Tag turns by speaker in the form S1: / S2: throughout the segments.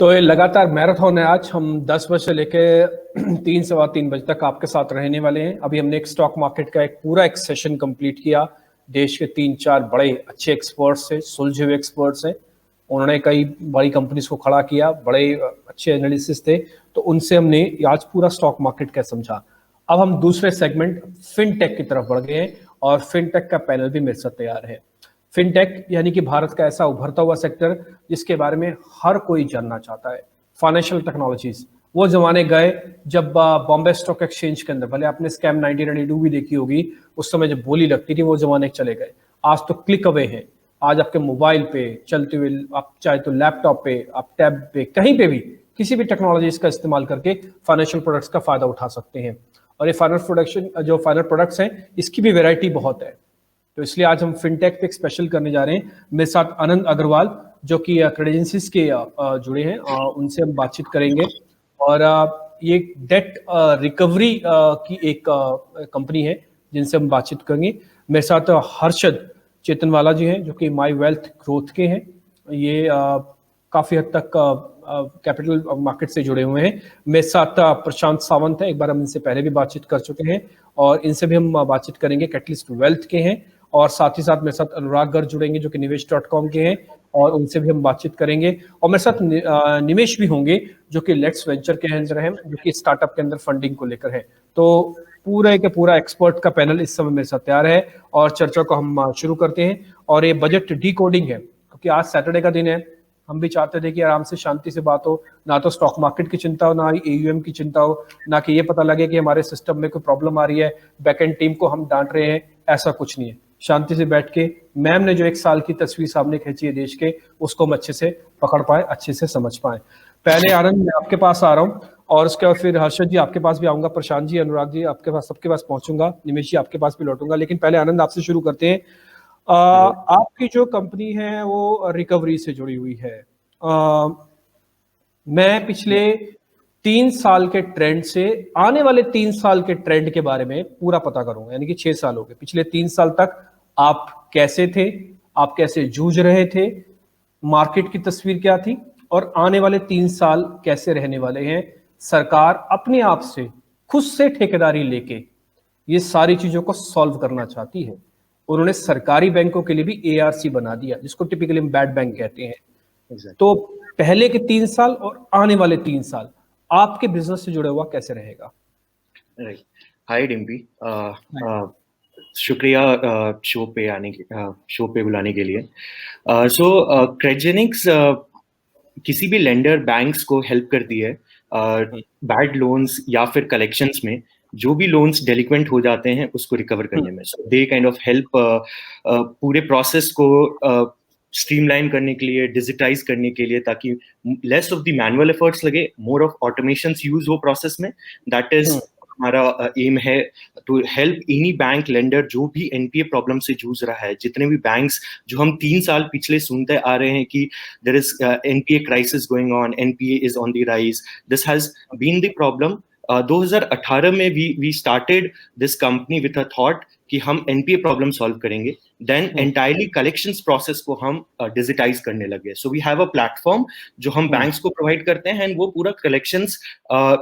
S1: तो ये लगातार मैराथन है। आज हम 10 बजे से लेके 3 सवा 3 बजे तक आपके साथ रहने वाले हैं। अभी हमने एक स्टॉक मार्केट का एक पूरा सेशन कंप्लीट किया। देश के 3-4 बड़े अच्छे एक्सपर्ट्स थे, सुलझे हुए एक्सपर्ट्स हैं। उन्होंने कई बड़ी कंपनीज को खड़ा किया, बड़े अच्छे एनालिसिस थे, तो उनसे हमने आज पूरा स्टॉक मार्केट का समझा। अब हम दूसरे सेगमेंट फिनटेक की तरफ बढ़ गए हैं और फिनटेक का पैनल भी मेरे साथ तैयार है। फिनटेक यानी कि भारत का ऐसा उभरता हुआ सेक्टर जिसके बारे में हर कोई जानना चाहता है। फाइनेंशियल टेक्नोलॉजीज, वो जमाने गए जब बॉम्बे स्टॉक एक्सचेंज के अंदर, भले आपने स्कैम 1992 भी देखी होगी, उस समय जब बोली लगती थी, वो जमाने चले गए। आज तो क्लिक अवे हैं। आज आपके मोबाइल पे चलते हुए, आप चाहे तो लैपटॉप पे, आप टैब पे, कहीं पे भी किसी भी टेक्नोलॉजीज का इस्तेमाल करके फाइनेंशियल प्रोडक्ट्स का फायदा उठा सकते हैं। और ये फाइनेंशियल प्रोडक्ट्स हैं, इसकी भी वैरायटी बहुत है। तो इसलिए आज हम फिनटेक पे एक स्पेशल करने जा रहे हैं। मेरे साथ आनंद अग्रवाल, जो कि क्रेडेंसीज के जुड़े हैं, उनसे हम बातचीत करेंगे। और ये डेट रिकवरी की एक कंपनी है जिनसे हम बातचीत करेंगे। मेरे साथ हर्षद चेतनवाला जी हैं, जो कि माई वेल्थ ग्रोथ के हैं। ये काफ़ी हद तक कैपिटल मार्केट से जुड़े हुए हैं। मेरे साथ प्रशांत सावंत है, एक बार हम इनसे पहले भी बातचीत कर चुके हैं और इनसे भी हम बातचीत करेंगे, कैटलिस्ट वेल्थ के हैं। और साथ ही साथ मेरे साथ अनुराग गर्ग जुड़ेंगे, जो कि निवेश.com के हैं, और उनसे भी हम बातचीत करेंगे। और मेरे साथ निमेश भी होंगे, जो कि लेट्स वेंचर के अंदर हैं, जो कि स्टार्टअप के अंदर फंडिंग को लेकर है। तो पूरा के पूरा एक्सपर्ट का पैनल इस समय मेरे साथ तैयार है और चर्चा को हम शुरू करते हैं। और ये बजट डिकोडिंग है, क्योंकि आज सैटरडे का दिन है। हम भी चाहते थे कि आराम से शांति से बात हो, ना तो स्टॉक मार्केट की चिंता हो, ना AUM की चिंता हो, ना कि ये पता लगे कि हमारे सिस्टम में कोई प्रॉब्लम आ रही है, बैकएंड टीम को हम डांट रहे हैं। ऐसा कुछ नहीं है। शांति से बैठ के मैम ने जो 1 साल की तस्वीर सामने खींची है देश के, उसको हम अच्छे से पकड़ पाए, अच्छे से समझ पाए। पहले आनंद, मैं आपके पास आ रहा हूँ और उसके बाद फिर हर्षद जी आपके पास भी आऊंगा, प्रशांत जी, अनुराग जी आपके पास, सबके पास पहुंचूंगा, निमेश जी आपके पास भी लौटूंगा। लेकिन पहले आनंद आपसे शुरू करते हैं। आपकी जो कंपनी है वो रिकवरी से जुड़ी हुई है। मैं पिछले 3 साल के ट्रेंड से आने वाले 3 साल के ट्रेंड के बारे में पूरा पता करूंगा, यानी कि 6 साल हो गए। पिछले 3 साल तक आप कैसे थे, आप कैसे जूझ रहे थे, मार्केट की तस्वीर क्या थी, और आने वाले 3 साल कैसे रहने वाले हैं। सरकार अपने आप से, खुद से ठेकेदारी लेके ये सारी चीजों को सॉल्व करना चाहती है। उन्होंने सरकारी बैंकों के लिए भी ARC बना दिया, जिसको टिपिकली हम बैड बैंक कहते हैं। तो पहले के 3 साल और आने वाले 3 साल आपके बिजनेस से जुड़ा हुआ कैसे रहेगा?
S2: हाय डिम्पी, शुक्रिया शो पे बुलाने के लिए। सो क्रेडजेनिक्स किसी भी लेंडर बैंक्स को हेल्प करती है बैड लोन्स या फिर कलेक्शंस में। जो भी लोन्स डेलिक्वेंट हो जाते हैं उसको रिकवर करने में। So they kind of help पूरे प्रोसेस को स्ट्रीमलाइन करने के लिए, डिजिटाइज करने के लिए, ताकि less of the manual efforts लगे, मोर ऑफ ऑटोमेशन यूज हो प्रोसेस में। दैट इज हमारा एम है, to help any bank lender जो भी NPA प्रॉब्लम से जूझ रहा है। जितने भी बैंक्स जो हम 3 साल पिछले सुनते आ रहे हैं कि there is NPA crisis going on, NPA is on the rise, this has been the problem. 2018 में we started this company with a thought कि हम NPA प्रॉब्लम सॉल्व करेंगे, देन एंटायरली कलेक्शंस प्रोसेस को हम डिजिटाइज करने लगे। So we have a platform जो हम बैंक्स को प्रोवाइड करते हैं, एंड वो पूरा कलेक्शंस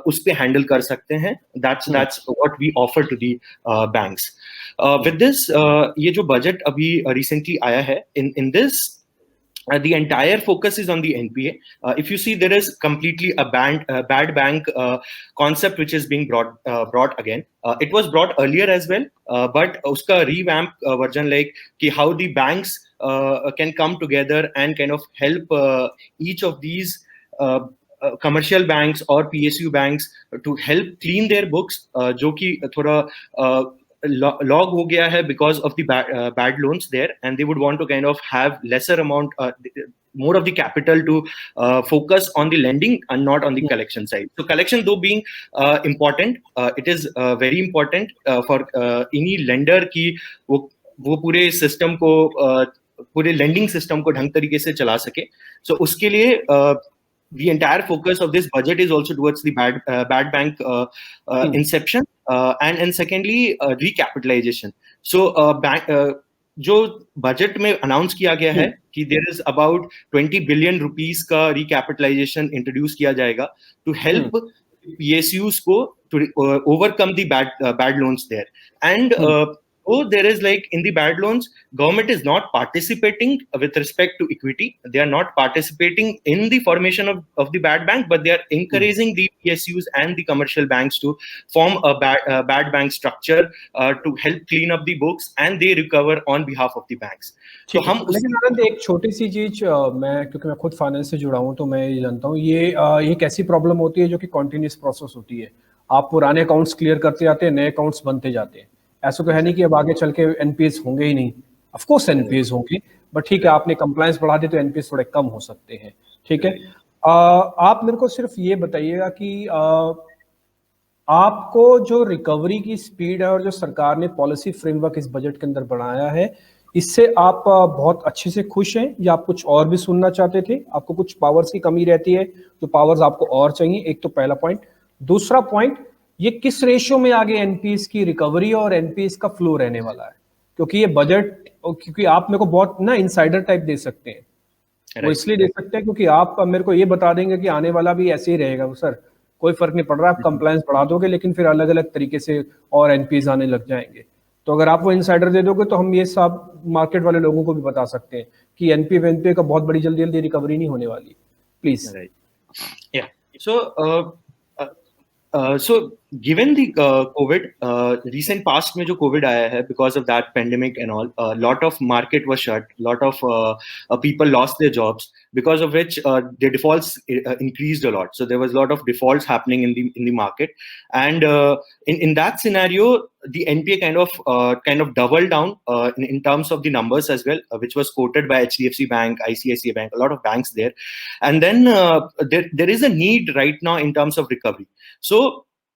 S2: उस पे हैंडल कर सकते हैं। That's what we offer to the banks. With this, ये जो बजट अभी रिसेंटली आया है, in this the entire focus is on the NPA. If you see, there is completely a bad bank concept which is being brought again. It was brought earlier as well, but uska revamp version, like ki how the banks can come together and kind of help each of these commercial banks or PSU banks to help clean their books, जो कि थोड़ा log हो गया है because of the bad loans there, and they would want to kind of have lesser amount, more of the capital to focus on the lending and not on the collection side. So collection though being important, it is very important for any lender की वो पूरे system को, पूरे lending system को ढंग तरीके से चला सके। So उसके लिए the entire focus of this budget is also towards the bad bank inception, and secondly recapitalization. So bank जो बजट में अनाउंस किया गया है कि there is about 20 billion rupees का रिकैपिटलाइजेशन इंट्रोड्यूस किया जाएगा टू हेल्प PSUs को to overcome the bad loans there. And oh, there is like in the bad loans, government is not participating with respect to equity. They are not participating in the formation of the bad bank, but they are encouraging the PSUs and the commercial banks to form a bad bank structure to help clean up the books, and they recover on behalf of the banks.
S1: तो हम लेकिन आनंद एक छोटी सी चीज मैं क्योंकि मैं खुद फाइनेंस से जुड़ा हूं तो मैं ये जानता हूं ये एक ऐसी प्रॉब्लम होती है जो कि कॉन्टिन्यूस प्रोसेस होती है। आप पुराने अकाउंट्स क्लियर करते जाते हैं, नए अकाउंट्स बनते जाते हैं। ऐसा तो है नहीं कि अब आगे चल के एनपीएस होंगे ही नहीं। ऑफ कोर्स एनपीएस होंगे, बट ठीक है, आपने कंप्लायंस बढ़ा दी तो एनपीएस थोड़े कम हो सकते हैं। ठीक है, आप मेरे को सिर्फ ये बताइएगा कि आपको जो रिकवरी की स्पीड है और जो सरकार ने पॉलिसी फ्रेमवर्क इस बजट के अंदर बनाया है, इससे आप बहुत अच्छे से खुश हैं या आप कुछ और भी सुनना चाहते थे? आपको कुछ पावर्स की कमी रहती है, जो पावर्स आपको और चाहिए? एक तो पहला पॉइंट। दूसरा पॉइंट, ये किस रेशियो में आगे एनपीएस की रिकवरी और एनपीएस का फ्लो रहने वाला है? क्योंकि ये बजट, क्योंकि आप मेरे को बहुत ना इनसाइडर टाइप दे सकते हैं, वो इसलिए दे सकते हैं क्योंकि आप मेरे को ये बता देंगे कि आने वाला भी ऐसे ही रहेगा सर, कोई फर्क नहीं पड़ रहा, आप कंप्लायंस बढ़ा दोगे लेकिन फिर अलग अलग तरीके से और एनपीएस आने लग जाएंगे। तो अगर आप वो इनसाइडर दे दोगे तो हम ये सब मार्केट वाले लोगों को भी बता सकते हैं कि एनपीए का बहुत बड़ी जल्दी जल्दी रिकवरी नहीं होने वाली। प्लीज।
S2: या so given the COVID, recent past में जो COVID आया है, because of that pandemic and all, a lot of market was shut, lot of people lost their jobs, because of which their defaults increased a lot. So there was a lot of defaults happening in the market, and in that scenario, the NPA kind of doubled down in terms of the numbers as well, which was quoted by HDFC Bank, ICICI Bank, a lot of banks there, and then there is a need right now in terms of recovery. So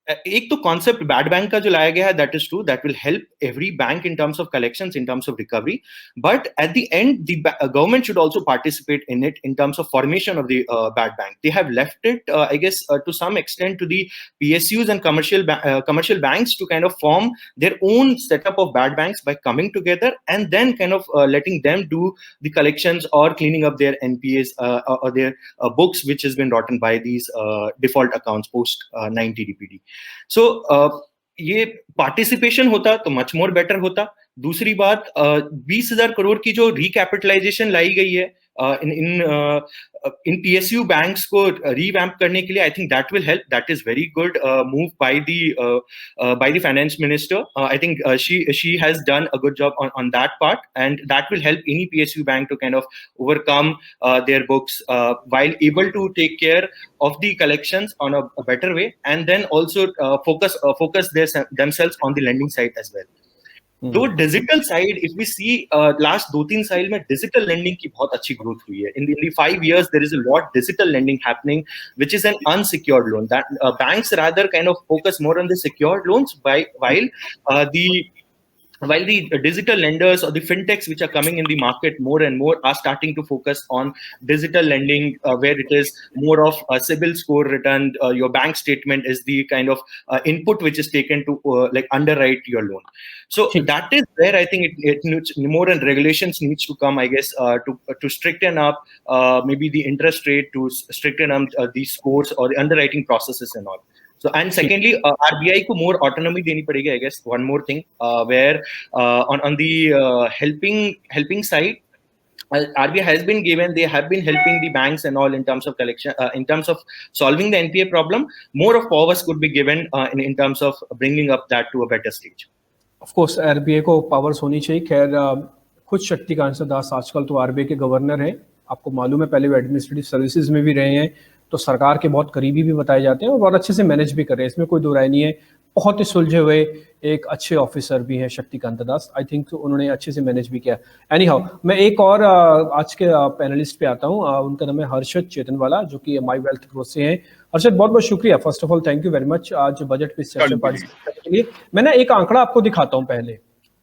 S2: एक तो concept bad bank का जो लाया गया है, that is true, that will help every bank in terms of collections, in terms of recovery, but at the end the government should also participate in it in terms of formation of the bad bank. They have left it I guess to some extent to the PSUs and commercial banks to kind of form their own setup of bad banks by coming together and then kind of letting them do the collections or cleaning up their NPAs or their books which has been rotten by these default accounts post 90 DPD. सो ये participation होता तो much more better होता. दूसरी बात, 20,000 करोड़ की जो recapitalisation लाई गई है इन PSU बैंक्स को रिवैम्प करने के लिए, I think that will help. That is very good move by the finance minister. I think she has done a good job on that part, and that will help any PSU bank to kind of overcome their books while able to take care of the collections on a better way, and then also focus themselves on the lending side as well. तो digital side, if we see last 2-3 साल में digital lending की बहुत अच्छी growth हुई है. In the 5 years there is a lot digital lending happening, which is an unsecured loan that banks rather kind of focus more on the secured loans, while the digital lenders or the fintechs which are coming in the market more and more are starting to focus on digital lending, where it is more of a CIBIL score return. Your bank statement is the kind of input which is taken to like underwrite your loan. So that is where I think it needs more, and regulations needs to come, I guess, to stricten up maybe the interest rate, to stricten up the scores or the underwriting processes and all. So, and secondly, RBI को more autonomy देनी पड़ेगी, I guess. One more thing, where on the helping side, RBI has been given, they have been helping the banks and all in terms of collection, in terms of solving the NPA problem. More of powers could be given in terms of bringing up that to a better stage.
S1: Of course, RBI को powers होनी चाहिए. खैर, खुद शक्तिकांत दास आजकल तो RBI के governor हैं, आपको मालूम है. पहले वो एडमिनिस्ट्रेटिव सर्विसेज में भी रहे हैं, तो सरकार के बहुत करीबी भी बताए जाते हैं और बहुत अच्छे से मैनेज भी कर रहे हैं, इसमें कोई दो राय नहीं है. बहुत ही सुलझे हुए एक अच्छे ऑफिसर भी हैं शक्तिकांत दास. आई थिंक उन्होंने अच्छे से मैनेज भी किया. एनी हाउ, मैं एक और आज के पैनलिस्ट पे आता हूँ. उनका नाम है हर्षद चेतनवाला, जो कि माई वेल्थ ग्रोथ से हैं. हर्षद, बहुत बहुत शुक्रिया. First of all thank you very much आज बजट पे सेशन पार्टिसिपेट करने के लिए. मैं ना एक आंकड़ा आपको दिखाता हूँ.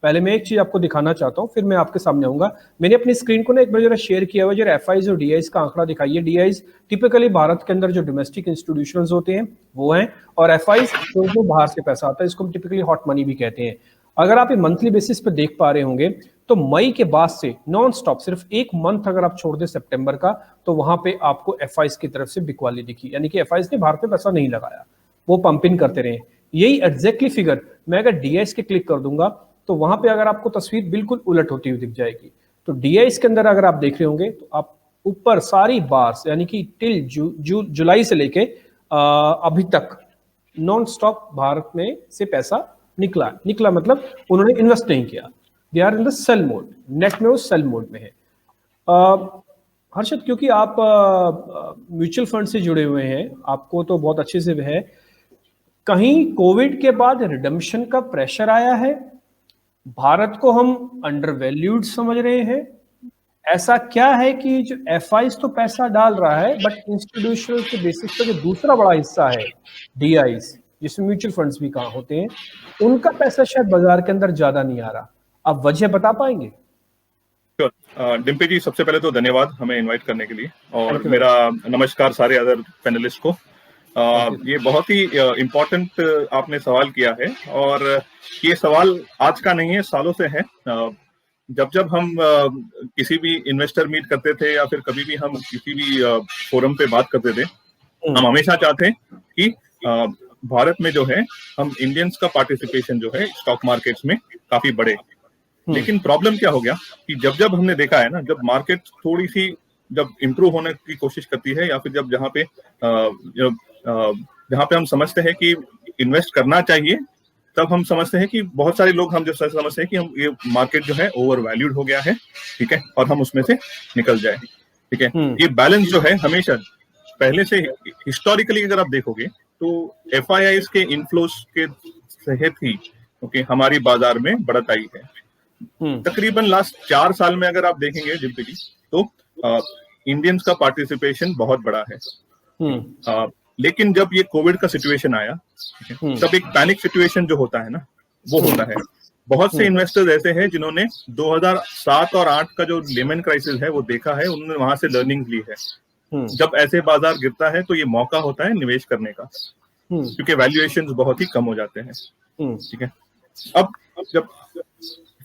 S1: पहले मैं एक चीज आपको दिखाना चाहता हूँ, फिर मैं आपके सामने आऊंगा. मैंने अपनी स्क्रीन को ना एक बार जरा शेयर किया हुआ, जरा FIs और DIs का आंकड़ा दिखाइए. DIs टिपिकली भारत के अंदर जो डोमेस्टिक इंस्टीट्यूशंस होते हैं वो हैं, और FIs जो बाहर से पैसा आता है, इसको हम टिपिकली हॉट मनी भी कहते हैं. अगर आप ये मंथली बेसिस पे देख पा रहे होंगे तो मई के बाद से नॉन स्टॉप सिर्फ एक मंथ अगर आप छोड़ दें सितंबर का, तो वहां पे आपको एफआईज की तरफ से बिकवाली दिखी, यानी कि एफआईज ने भारत में पैसा नहीं लगाया, वो पंप इन करते रहे। यही एग्जैक्टली फिगर मैं अगर डीआईएस के क्लिक कर दूंगा तो वहां पे अगर आपको तस्वीर बिल्कुल उलट होती हुई दिख जाएगी। तो डीआईएस के अंदर अगर आप देख रहे होंगे तो आप ऊपर सारी बार्स यानी कि टिल जुलाई से लेके अभी तक नॉन स्टॉप भारत में से पैसा निकला मतलब उन्होंने इन्वेस्ट नहीं किया, they are in the sale mode, net में वो सेल मोड में है। हर्षद, क्योंकि आप म्यूचुअल फंड से जुड़े हुए हैं, आपको तो बहुत अच्छे से है, कहीं कोविड के बाद रिडम्पशन का प्रेशर आया है, भारत को हम अंडरवैल्यूड समझ रहे हैं, ऐसा क्या है कि जो एफआईज तो पैसा डाल रहा है बट इंस्टीट्यूशनल के बेसिस पे जो दूसरा बड़ा हिस्सा है डीआईज, जिसमें म्यूचुअल फंड्स भी कहाँ होते हैं, उनका पैसा शायद बाजार के अंदर ज्यादा नहीं आ रहा, आप वजह बता पाएंगे?
S3: डिम्पी जी, सबसे पहले तो धन्यवाद हमें इनवाइट करने के लिए, और मेरा नमस्कार सारे अदर पैनलिस्ट को। ये बहुत ही इम्पोर्टेंट आपने सवाल किया है, और ये सवाल आज का नहीं है, सालों से है। जब हम किसी भी इन्वेस्टर मीट करते थे या फिर कभी भी हम किसी भी फोरम पे बात करते थे, हम हमेशा चाहते हैं कि भारत में जो है हम इंडियंस का पार्टिसिपेशन जो है स्टॉक मार्केट्स में काफी बढ़े। लेकिन प्रॉब्लम क्या हो गया कि जब हमने देखा है ना, जब मार्केट थोड़ी सी जब इम्प्रूव होने की कोशिश करती है, या फिर जब जहाँ पे हम समझते हैं कि इन्वेस्ट करना चाहिए, तब हम समझते हैं कि बहुत सारे लोग हम जो समझते हैं कि हम ये मार्केट जो है ओवर वैल्यूड हो गया है, ठीक है, और हम उसमें से निकल जाए, ठीक है। ये बैलेंस जो है हमेशा पहले से हिस्टोरिकली अगर आप देखोगे तो एफआईआईज के इनफ्लोस के तहत ही ओके हमारी बाजार में बढ़त आई है। तकरीबन लास्ट 4 साल में अगर आप देखेंगे जिम्पी जी, तो इंडियंस का पार्टिसिपेशन बहुत बड़ा है। लेकिन जब ये कोविड का सिचुएशन आया, तब एक पैनिक सिचुएशन जो होता है ना, वो होता है। बहुत से इन्वेस्टर्स ऐसे हैं जिन्होंने 2007 और 8 का जो लेमन क्राइसिस है वो देखा है, उन्होंने वहां से लर्निंग ली है। जब ऐसे बाजार गिरता है तो ये मौका होता है निवेश करने का, क्योंकि वैल्यूएशंस बहुत ही कम हो जाते हैं, ठीक है। अब जब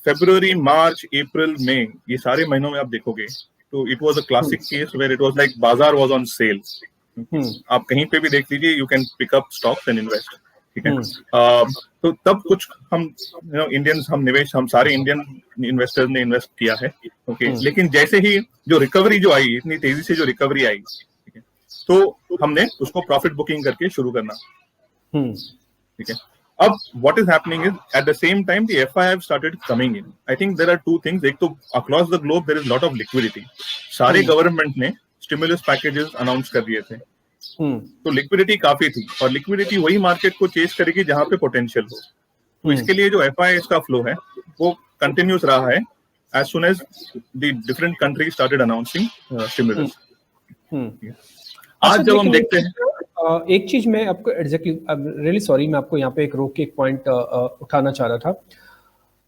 S3: फरवरी, मार्च, अप्रैल, मई, ये सारे महीनों में आप देखोगे तो it was a classic case where it was like बाजार वाज ऑन सेल। आप कहीं पे भी देख लीजिए, you can pick up stocks and invest, ठीक है। तो तब कुछ हम इंडियंस हम सारे इंडियन इन्वेस्टर्स ने इन्वेस्ट किया है, ओके। लेकिन जैसे ही जो रिकवरी जो आई, इतनी तेजी से जो रिकवरी आई, ठीक है, तो हमने उसको प्रॉफिट बुकिंग करके शुरू करना, ठीक है। अब what is happening is at the same time the FI have started coming in. I think there are two things. एक तो across the globe there is lot of liquidity. सारे गवर्नमेंट ने स्टिमुलस पैकेजेस अनाउंस कर दिए थे, तो liquidity काफी थी, और लिक्विडिटी वही मार्केट को चेस करेगी जहां पे पोटेंशियल हो। तो इसके लिए जो FI का फ्लो है वो कंटिन्यूस रहा है as soon as the different countries started announcing stimulus. आज जब हम देखते हैं,
S1: एक चीज मैं आपको एग्जैक्टली रियली सॉरी, मैं आपको यहाँ पे एक रोक के एक पॉइंट उठाना चाह रहा था।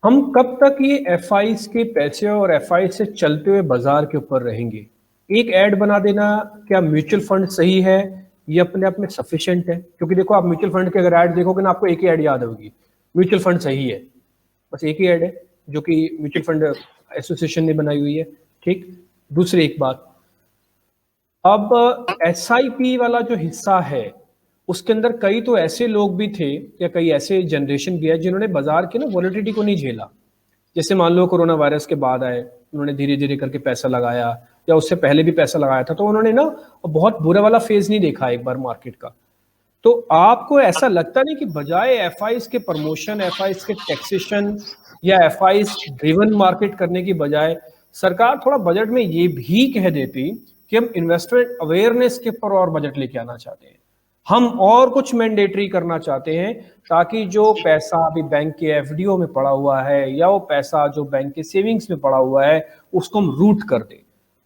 S1: हम कब तक ये एफआईज के पैसे और एफआई से चलते हुए बाजार के ऊपर रहेंगे? एक ऐड बना देना क्या म्यूचुअल फंड सही है, ये अपने आप में सफिशिएंट है? क्योंकि देखो, आप म्यूचुअल फंड के अगर ऐड देखोगे ना, आपको एक ही ऐड याद होगी, म्यूचुअल फंड सही है, बस एक ही ऐड है जो कि म्यूचुअल फंड एसोसिएशन ने बनाई हुई है, ठीक। दूसरी एक बात, अब एसआईपी वाला जो हिस्सा है उसके अंदर कई तो ऐसे लोग भी थे या कई ऐसे जनरेशन भी है जिन्होंने बाजार की ना वॉलेटिलिटी को नहीं झेला। जैसे मान लो कोरोना वायरस के बाद आए, उन्होंने धीरे धीरे करके पैसा लगाया, या उससे पहले भी पैसा लगाया था, तो उन्होंने ना बहुत बुरा वाला फेज नहीं देखा एक बार मार्केट का। तो आपको ऐसा लगता नहीं कि बजाय एफआईज के प्रमोशन, एफआईज के टैक्सेशन या एफआईज ड्रिवन मार्केट करने की बजाय सरकार थोड़ा बजट में ये भी कह देती कि हम इन्वेस्टमेंट अवेयरनेस के ऊपर और बजट लेके आना चाहते हैं, हम और कुछ मैंडेटरी करना चाहते हैं, ताकि जो पैसा अभी बैंक के एफडीओ में पड़ा हुआ है या वो पैसा जो बैंक के सेविंग्स में पड़ा हुआ है उसको हम रूट कर दें।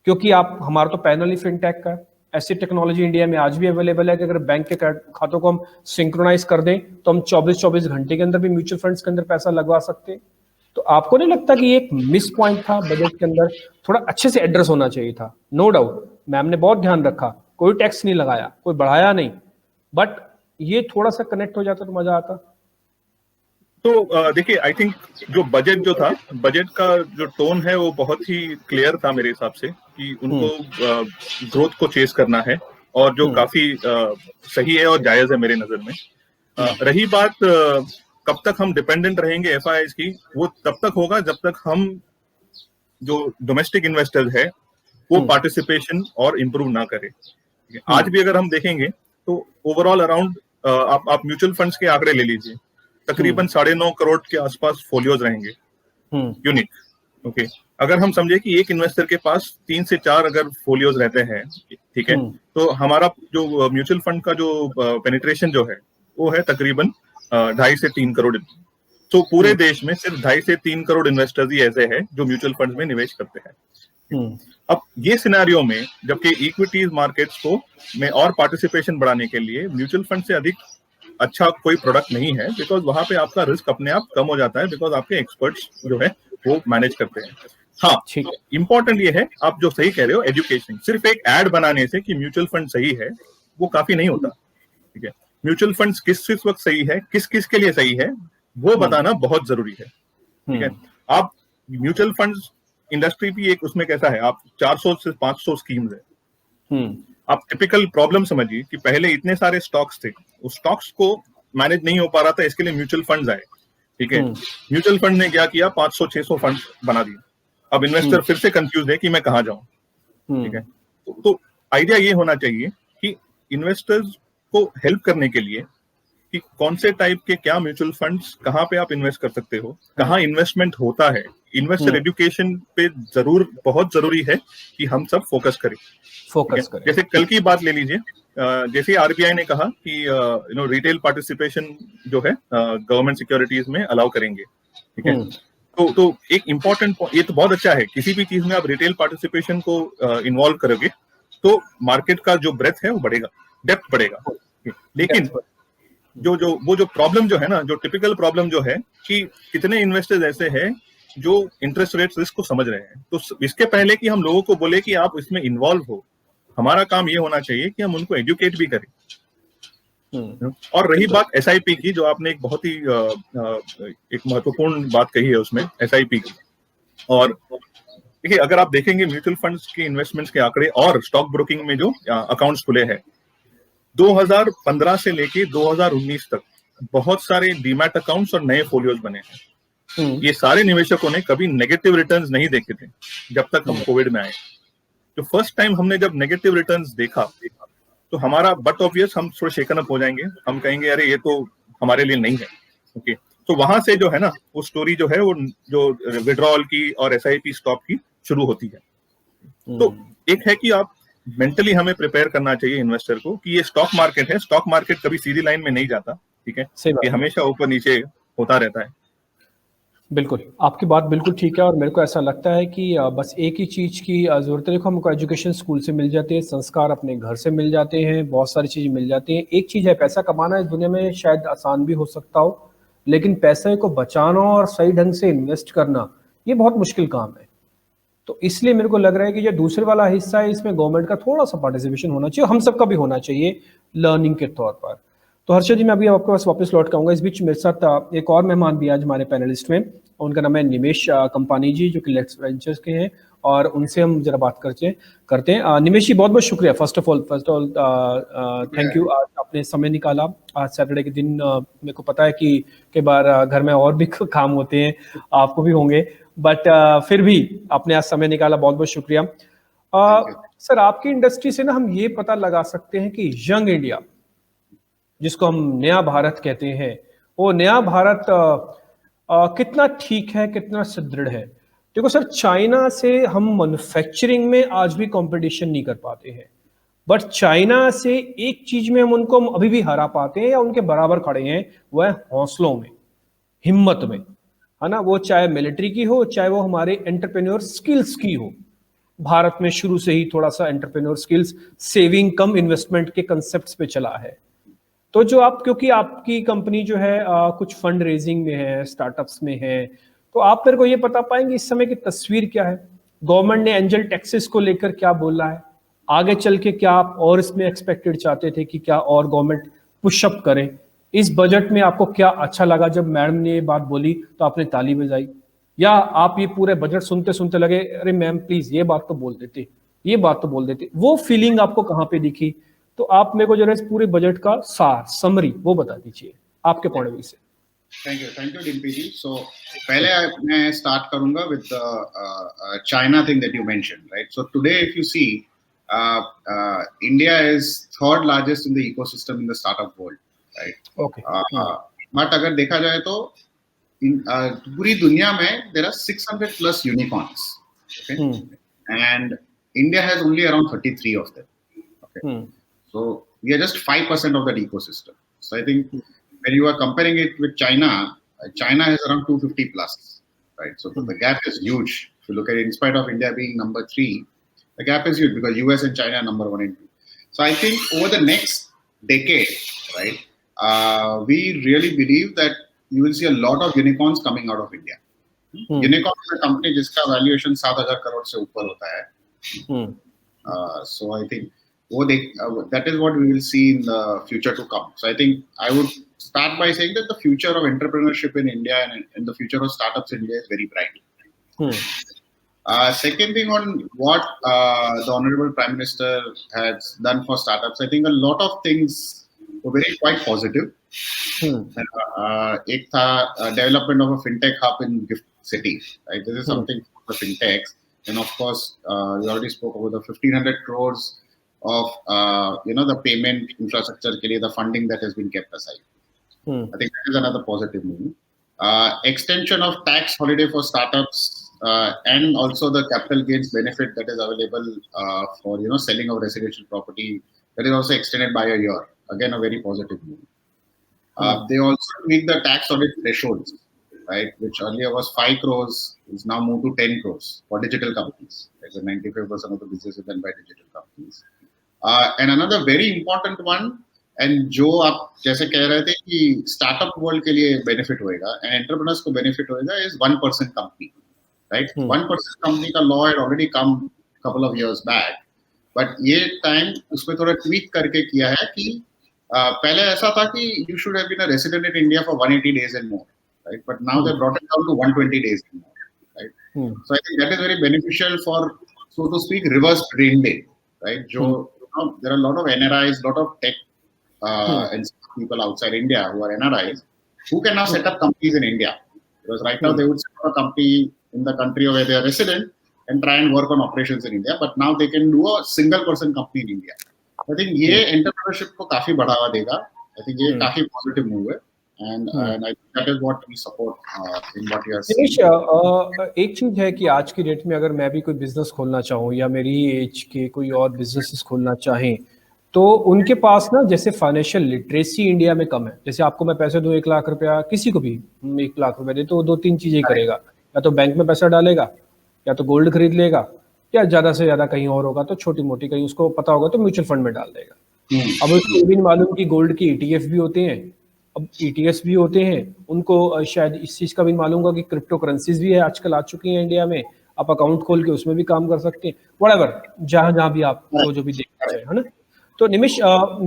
S1: क्योंकि आप, हमारा तो पैनल ही फिनटेक का, ऐसी टेक्नोलॉजी इंडिया में आज भी अवेलेबल है कि अगर बैंक के खातों को हम सिंक्रोनाइज कर दें तो हम 24-24 घंटे के अंदर भी म्यूचुअल फंड्स के अंदर पैसा लगवा सकते हैं। तो आपको नहीं लगता कि ये एक मिस पॉइंट था बजट के अंदर, थोड़ा अच्छे से एड्रेस होना चाहिए था? नो डाउट मैम ने बहुत ध्यान रखा, कोई टैक्स नहीं लगाया, कोई बढ़ाया नहीं, बट ये थोड़ा सा कनेक्ट हो जाता तो मजा आता।
S3: तो देखिए, आई थिंक जो बजट जो था, बजट का जो टोन है वो बहुत ही क्लियर था मेरे हिसाब से, कि उनको ग्रोथ को चेस करना है, और जो काफी सही है और जायज है मेरे नजर में। रही बात कब तक हम डिपेंडेंट रहेंगे एफआईआईज की, वो तब तक होगा जब तक हम जो डोमेस्टिक इन्वेस्टर्स है वो पार्टिसिपेशन और इम्प्रूव ना करे। आज भी अगर हम देखेंगे तो ओवरऑल अराउंड आप म्यूचुअल फंड्स के आंकड़े ले लीजिए, तकरीबन 9.5 करोड़ के आसपास फोलियोज रहेंगे यूनिक। ओके, अगर हम समझे कि एक इन्वेस्टर के पास 3 से 4 अगर फोलियोज रहते हैं, ठीक है, तो हमारा जो म्यूचुअल फंड का जो पेनिट्रेशन जो है वो है तकरीबन 2.5 से 3 करोड़। तो पूरे देश में सिर्फ 2.5 से 3 करोड़ इन्वेस्टर्स ही ऐसे हैं जो म्यूचुअल फंड में निवेश करते हैं। अब ये सिनेरियो में, जबकि इक्विटीज मार्केट्स को में और पार्टिसिपेशन बढ़ाने के लिए म्यूचुअल फंड से अधिक अच्छा कोई प्रोडक्ट नहीं है, बिकॉज वहां पे आपका रिस्क अपने आप कम हो जाता है, बिकॉज आपके एक्सपर्ट्स जो है वो मैनेज करते हैं। हाँ, इंपॉर्टेंट ये है, आप जो सही कह रहे हो, एजुकेशन। सिर्फ एक एड बनाने से कि म्यूचुअल फंड सही है वो काफी नहीं होता, ठीक है। म्यूचुअल फंड किस वक्त सही है, किस किस के लिए सही है, वो बताना बहुत जरूरी है, ठीक है। आप म्यूचुअल फंड इंडस्ट्री भी एक उसमें कैसा है, आप 400 से 500 स्कीम्स है। आप टिपिकल प्रॉब्लम समझिए कि पहले इतने सारे स्टॉक्स थे, उस स्टॉक्स को मैनेज नहीं हो पा रहा था, इसके लिए म्यूचुअल फंड्स आए, ठीक है। म्यूचुअल फंड ने क्या किया, 500-600 फंड बना दिए। अब इन्वेस्टर फिर से कंफ्यूज है कि मैं कहाँ जाऊं, ठीक है। तो आइडिया ये होना चाहिए कि इन्वेस्टर्स को हेल्प करने के लिए कि कौन से टाइप के क्या म्यूचुअल फंड्स, कहाँ पे आप इन्वेस्ट कर सकते हो, कहाँ इन्वेस्टमेंट होता है, इन्वेस्टर एजुकेशन पे जरूर बहुत जरूरी है कि हम सब फोकस करें। जैसे कल की बात ले लीजिए, जैसे आरबीआई ने कहा कि रिटेल पार्टिसिपेशन जो है गवर्नमेंट सिक्योरिटीज में अलाउ करेंगे, ठीक है। तो एक इम्पोर्टेंट, ये तो बहुत अच्छा है, किसी भी चीज में आप रिटेल पार्टिसिपेशन को इन्वॉल्व करोगे तो मार्केट का जो ब्रेथ है वो बढ़ेगा, डेप्थ बढ़ेगा। लेकिन जो प्रॉब्लम जो है ना, जो टिपिकल प्रॉब्लम जो है कि कितने इन्वेस्टर्स ऐसे हैं जो इंटरेस्ट रेट रिस्क को समझ रहे हैं। तो इसके पहले कि हम लोगों को बोले कि आप इसमें इन्वॉल्व हो, हमारा काम ये होना चाहिए कि हम उनको एजुकेट भी करें। और रही बात एसआईपी की, जो आपने एक बहुत ही एक महत्वपूर्ण बात कही है उसमें, एसआईपी की। और देखिए, अगर आप देखेंगे म्यूचुअल फंड्स के इन्वेस्टमेंट्स के आंकड़े और स्टॉक ब्रोकिंग में जो अकाउंट्स खुले हैं, 2015 से लेके 2019 तक बहुत सारे डीमैट अकाउंट्स और नए फोलियोज बने हैं। ये सारे निवेशकों ने कभी नेगेटिव रिटर्न्स नहीं देखे थे जब तक हम कोविड में आए। तो फर्स्ट टाइम हमने जब नेगेटिव रिटर्न्स देखा तो हमारा बट ऑब्वियस, हम थोड़ा शेकन अप हो जाएंगे, हम कहेंगे अरे ये तो हमारे लिए नहीं है, ओके। तो वहां से जो है ना, वो स्टोरी जो है, वो जो विड्रॉल की और एसआईपी स्टॉप की शुरू होती है। तो एक है कि आप मेंटली हमें प्रिपेयर करना चाहिए इन्वेस्टर को कि ये स्टॉक मार्केट है, स्टॉक मार्केट कभी सीधी लाइन में नहीं जाता, ठीक है, ये हमेशा ऊपर नीचे होता रहता है।
S1: बिल्कुल, आपकी बात बिल्कुल ठीक है। और मेरे को ऐसा लगता है कि बस एक ही चीज़ की ज़रूरत है। देखो, हमको एजुकेशन स्कूल से मिल जाती है, संस्कार अपने घर से मिल जाते हैं, बहुत सारी चीज़ें मिल जाती हैं। एक चीज़ है, पैसा कमाना इस दुनिया में शायद आसान भी हो सकता हो, लेकिन पैसे को बचाना और सही ढंग से इन्वेस्ट करना, ये बहुत मुश्किल काम है। तो इसलिए मेरे को लग रहा है कि जो दूसरे वाला हिस्सा है, इसमें गवर्नमेंट का थोड़ा सा पार्टिसिपेशन होना चाहिए, हम सबका भी होना चाहिए लर्निंग के तौर पर। तो हर्षद जी, मैं अभी आपके पास वापस लौट के आऊँगा। इस बीच मेरे साथ एक और मेहमान भी आज हमारे पैनलिस्ट में, उनका नाम है निमेश कंपानी जी, जो कि लेट्स वेंचर्स के हैं, और उनसे हम जरा बात करते हैं। निमेश जी, बहुत बहुत शुक्रिया। First of all thank you, आज आपने समय निकाला। आज सैटरडे के दिन मेरे को पता है कि कई बार घर में और भी काम होते हैं, आपको भी होंगे, बट फिर भी आपने आज समय निकाला, बहुत बहुत शुक्रिया। सर, आपकी इंडस्ट्री से ना हम ये पता लगा सकते हैं कि यंग इंडिया, जिसको हम नया भारत कहते हैं, वो नया भारत कितना ठीक है, कितना सुदृढ़ है। देखो सर, चाइना से हम मैन्युफैक्चरिंग में आज भी कंपटीशन नहीं कर पाते हैं, बट चाइना से एक चीज में हम उनको अभी भी हरा पाते हैं या उनके बराबर खड़े हैं, वह हौसलों में, हिम्मत में, है ना। वो चाहे मिलिट्री की हो, चाहे वो हमारे एंटरप्रेन्योर स्किल्स की हो। भारत में शुरू से ही थोड़ा सा एंटरप्रेन्योर स्किल्स, सेविंग कम इन्वेस्टमेंट के कंसेप्ट पे चला है। तो जो आप, क्योंकि आपकी कंपनी जो है कुछ फंड रेजिंग में है, स्टार्टअप्स में है, तो आप मेरे को ये बता पाएंगे इस समय की तस्वीर क्या है? गवर्नमेंट ने एंजल टैक्सेस को लेकर क्या बोला है? आगे चल के क्या आप और इसमें एक्सपेक्टेड चाहते थे कि क्या और गवर्नमेंट पुशअप करें? इस बजट में आपको क्या अच्छा लगा? जब मैडम ने ये बात बोली तो आपने ताली बजाई, या आप ये पूरे बजट सुनते सुनते लगे अरे मैम प्लीज ये बात तो बोल देते, ये बात तो बोल देते? वो फीलिंग आपको कहाँ पे दिखी? तो आप मेरे को जरा इस पूरे बजट का सार, समरी वो बता दीजिए आपके पॉइंट ऑफ व्यू से।
S4: Thank you Dimpy ji. So पहले मैं स्टार्ट करूंगा with China thing that you mentioned, right? So today if you see India is third largest in the ecosystem in the startup world, right?
S1: Okay,
S4: but अगर देखा जाए तो पूरी दुनिया में there are 600 plus unicorns, and India has only around 33 of them, okay? So we are just 5% of that ecosystem. So I think when you are comparing it with China, China has around 250 plus, right? So the gap is huge. If you look at it, in spite of India being number 3, the gap is huge because US and China are number 1 and 2. So I think over the next decade, right, we really believe that you will see a lot of unicorns coming out of India. Unicorn is a company जिसका valuation 7,000 crore से ऊपर होता है. So I think that is what we will see in the future to come. So I think I would start by saying that the future of entrepreneurship in India and the future of startups in India is very bright. Second thing on what the Honorable Prime Minister has done for startups, I think a lot of things were quite positive. एक था development of a fintech hub in Gift City, right? This is something for the fintechs, and of course we already spoke about the 1,500 crores of the payment infrastructure ke liye, the funding that has been kept aside. I think that is another positive move. Extension of tax holiday for startups and also the capital gains benefit that is available for selling of residential property, that is also extended by a year. Again, a very positive move. They also tweak the tax audit thresholds, right, which earlier was 5 crores is now moved to 10 crores for digital companies. Like 95% of the business is done by digital companies. And another very important one, and जो आप जैसे कह रहे थे कि startup world के लिए benefit होएगा एंड एंटरप्रेन्योर्स को बेनिफिट होएगा, इज 1% कंपनी, राइट? 1% कंपनी का law had already come couple of years back, but ये टाइम उसमें थोड़ा ट्वीक करके किया है कि पहले ऐसा था कि you should have been a resident in India for 180 days and more, right? But now they brought it down to 120 days and more, right? So I think that is very beneficial for, so to speak, reverse brain drain, right? जो there are a lot of NRIs, lot of tech and people outside India who are NRIs who can now set up companies in India, because right now they would set up a company in the country where they are resident and try and work on operations in India, but now they can do a single person company in India. I think ये entrepreneurship को काफी बढ़ावा देगा. I think ये काफी positive move है, and I think that is what we support in what you are saying.
S1: एक चीज है कि आज की डेट में अगर मैं भी कोई बिजनेस खोलना चाहूँ या मेरी एज के कोई और बिजनेसेस खोलना चाहें, तो उनके पास ना जैसे फाइनेंशियल लिटरेसी इंडिया में कम है. जैसे आपको मैं पैसे दूं 1 लाख रुपया, किसी को भी 1 लाख रुपया दे तो 2-3 चीजें करेगा, या तो बैंक में पैसा डालेगा, या तो गोल्ड खरीद लेगा, या ज्यादा से ज्यादा कहीं और होगा तो छोटी मोटी कहीं उसको पता होगा तो म्यूचुअल फंड में डाल देगा. अब उसको ये भी मालूम कि गोल्ड की ETF भी होते हैं, अब ETFs भी होते हैं, उनको शायद इस चीज का भी मालूम होगा कि क्रिप्टो करेंसीज भी है आजकल आ चुकी हैं इंडिया में, आप अकाउंट खोल के उसमें भी काम कर सकते हैं, व्हाटएवर, जहां भी आपको जो भी देखना चाहिए, है ना? तो निमिष,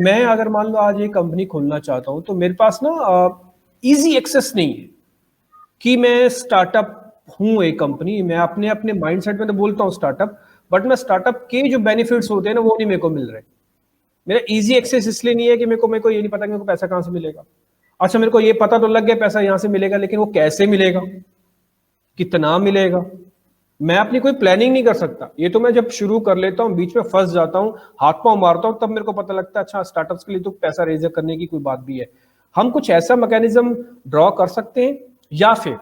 S1: मैं अगर मान लो आज ये कंपनी खोलना चाहता हूँ तो मेरे पास ना इजी एक्सेस नहीं है कि मैं स्टार्टअप हूँ एक कंपनी, मैं अपने अपने माइंडसेट में तो बोलता हूँ स्टार्टअप, बट मैं स्टार्टअप के जो बेनिफिट्स होते हैं ना वो नहीं मेरे को मिल रहे. मेरा इजी एक्सेस इसलिए नहीं है कि मेरे को ये नहीं पता कि मेरे को पैसा कहाँ से मिलेगा. अच्छा, मेरे को ये पता तो लग गया पैसा यहाँ से मिलेगा, लेकिन वो कैसे मिलेगा, कितना मिलेगा, मैं अपनी कोई प्लानिंग नहीं कर सकता. ये तो मैं जब शुरू कर लेता हूँ, बीच में फंस जाता हूँ, हाथ पांव मारता हूँ, तब मेरे को पता लगता है अच्छा स्टार्टअप्स के लिए तो पैसा रेज करने की कोई बात भी है. हम कुछ ऐसा मैकेनिज्म ड्रॉ कर सकते हैं, या फिर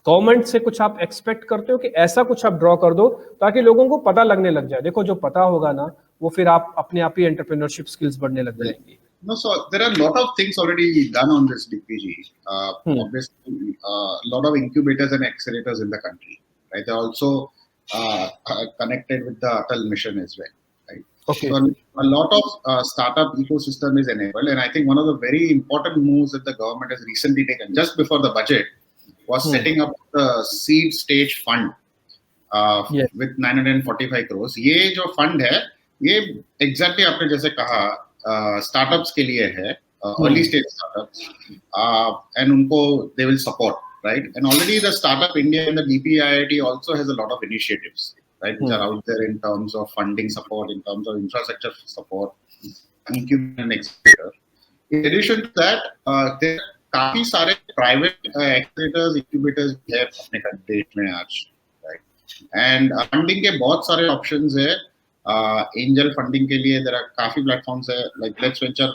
S1: गवर्नमेंट से कुछ आप एक्सपेक्ट करते हो कि ऐसा कुछ आप ड्रॉ कर दो ताकि लोगों को पता लगने लग जाए? देखो जो पता होगा ना वो फिर आप अपने आप ही एंटरप्रेन्योरशिप स्किल्स बढ़ने लग जाएंगी.
S4: No, so there are a lot of things already done on this, DPG. Obviously, a lot of incubators and accelerators in the country, right? They're also connected with the Atal mission as well, right? Okay. So a lot of startup ecosystem is enabled, and I think one of the very important moves that the government has recently taken, just before the budget, was setting up the seed stage fund with 945 crores. ये जो fund है, ये exactly आपने जैसे कहा startups के लिए है, early stage startups, and unko they will support, right? And already the Startup India and the DPIIT also has a lot of initiatives, right, which are out there in terms of funding support, in terms of infrastructure support, incubator and accelerator. In addition to that, there are काफी सारे private accelerators, incubators we have अपने देश में आज, right? And funding के बहुत सारे options है. Angel funding के लिए there are काफी platforms है, like Let's Venture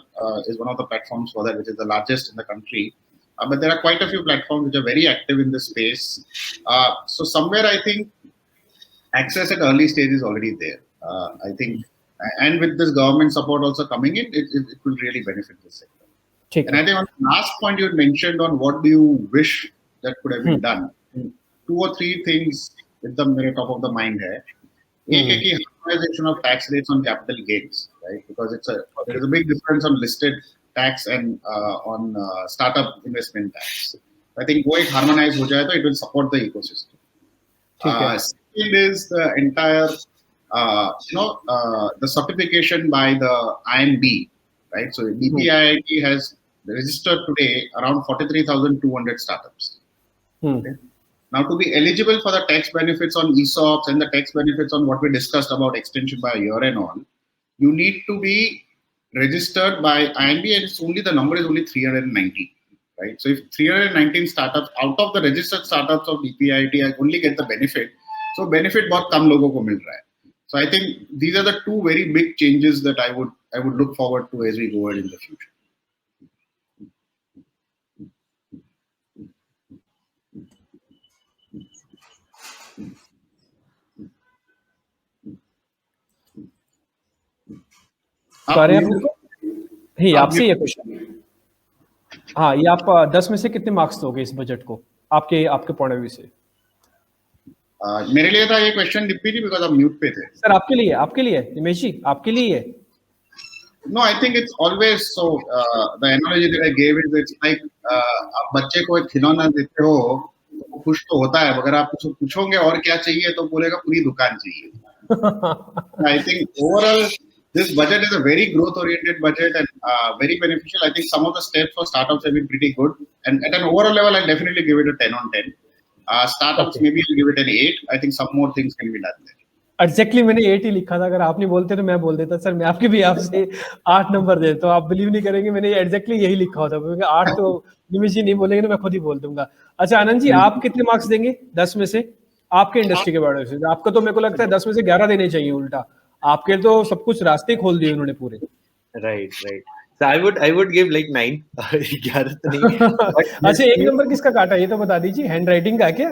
S4: is one of the platforms for that, which is the largest in the country. But there are quite a few platforms which are very active in this space. So somewhere I think access at early stage is already there. I think, and with this government support also coming in, it will really benefit this sector. And I think on the last point you had mentioned on what do you wish that could have been done, 2 or 3 things with the मेरे top of the mind है. एक है कि harmonization of tax rates on capital gains, right? Because there is a big difference on listed tax and on startup investment tax. I think वो एक harmonize हो जाए तो it will support the ecosystem. Second is the entire the certification by the INB, right? So DPIIT has registered today around 43,200 startups. Okay? Now, to be eligible for the tax benefits on ESOPs and the tax benefits on what we discussed about extension by a year and all, you need to be registered by INB, and the number is only 390, right? So if 319 startups out of the registered startups of DPIIT only get the benefit, so benefit बहुत कम लोगों को मिल रहा है. So I think these are the 2 very big changes that I would look forward to as we go ahead in the future.
S1: आपसे ये question, हाँ, ये आप 10 में से कितने मार्क्स दोगे इस बजट को आपके पॉइंट ऑफ व्यू से?
S4: मेरे लिए था ये क्वेश्चन डिप्पी जी, बिकॉज़ आप म्यूट पे थे.
S1: सर आपके लिए निमेश जी, आपके लिए?
S4: No, I think it's always so. The analogy that I gave is it's like आप बच्चे को एक खिलौना देते हो तो खुश तो होता है, मगर आप उसको पूछोगे और क्या चाहिए तो बोलेगा पूरी दुकान चाहिए. I think overall this budget is a very growth oriented budget and very beneficial. I think some of the steps for startups have been pretty good, and at an overall level I definitely give it a 10 on 10. Startups maybe I'll give it an 8. I think some more things can be done there.
S1: Exactly, मैंने 8 ही लिखा था. अगर आप नहीं बोलते तो मैं बोल देता. सर मैं आपके भी आपसे 8 नंबर देता हूं. आप बिलीव नहीं करेंगे, मैंने एग्जैक्टली यही लिखा होता. क्योंकि 8 तो निमिष जी नहीं बोलेंगे तो मैं खुद ही बोल दूंगा. अच्छा आनंद जी, आप कितने मार्क्स देंगे 10 में से आपके इंडस्ट्री के बारे में? आपको तो मेरे को लगता है 10 में से 11 देने चाहिए. उल्टा आपके तो सब कुछ रास्ते खोल दिए उन्होंने पूरे.
S2: Right. So I would give like 9. 11 तो नहीं.
S1: अच्छा, 1 नंबर किसका काटा ये तो बता दीजिए. हैंड राइटिंग का क्या?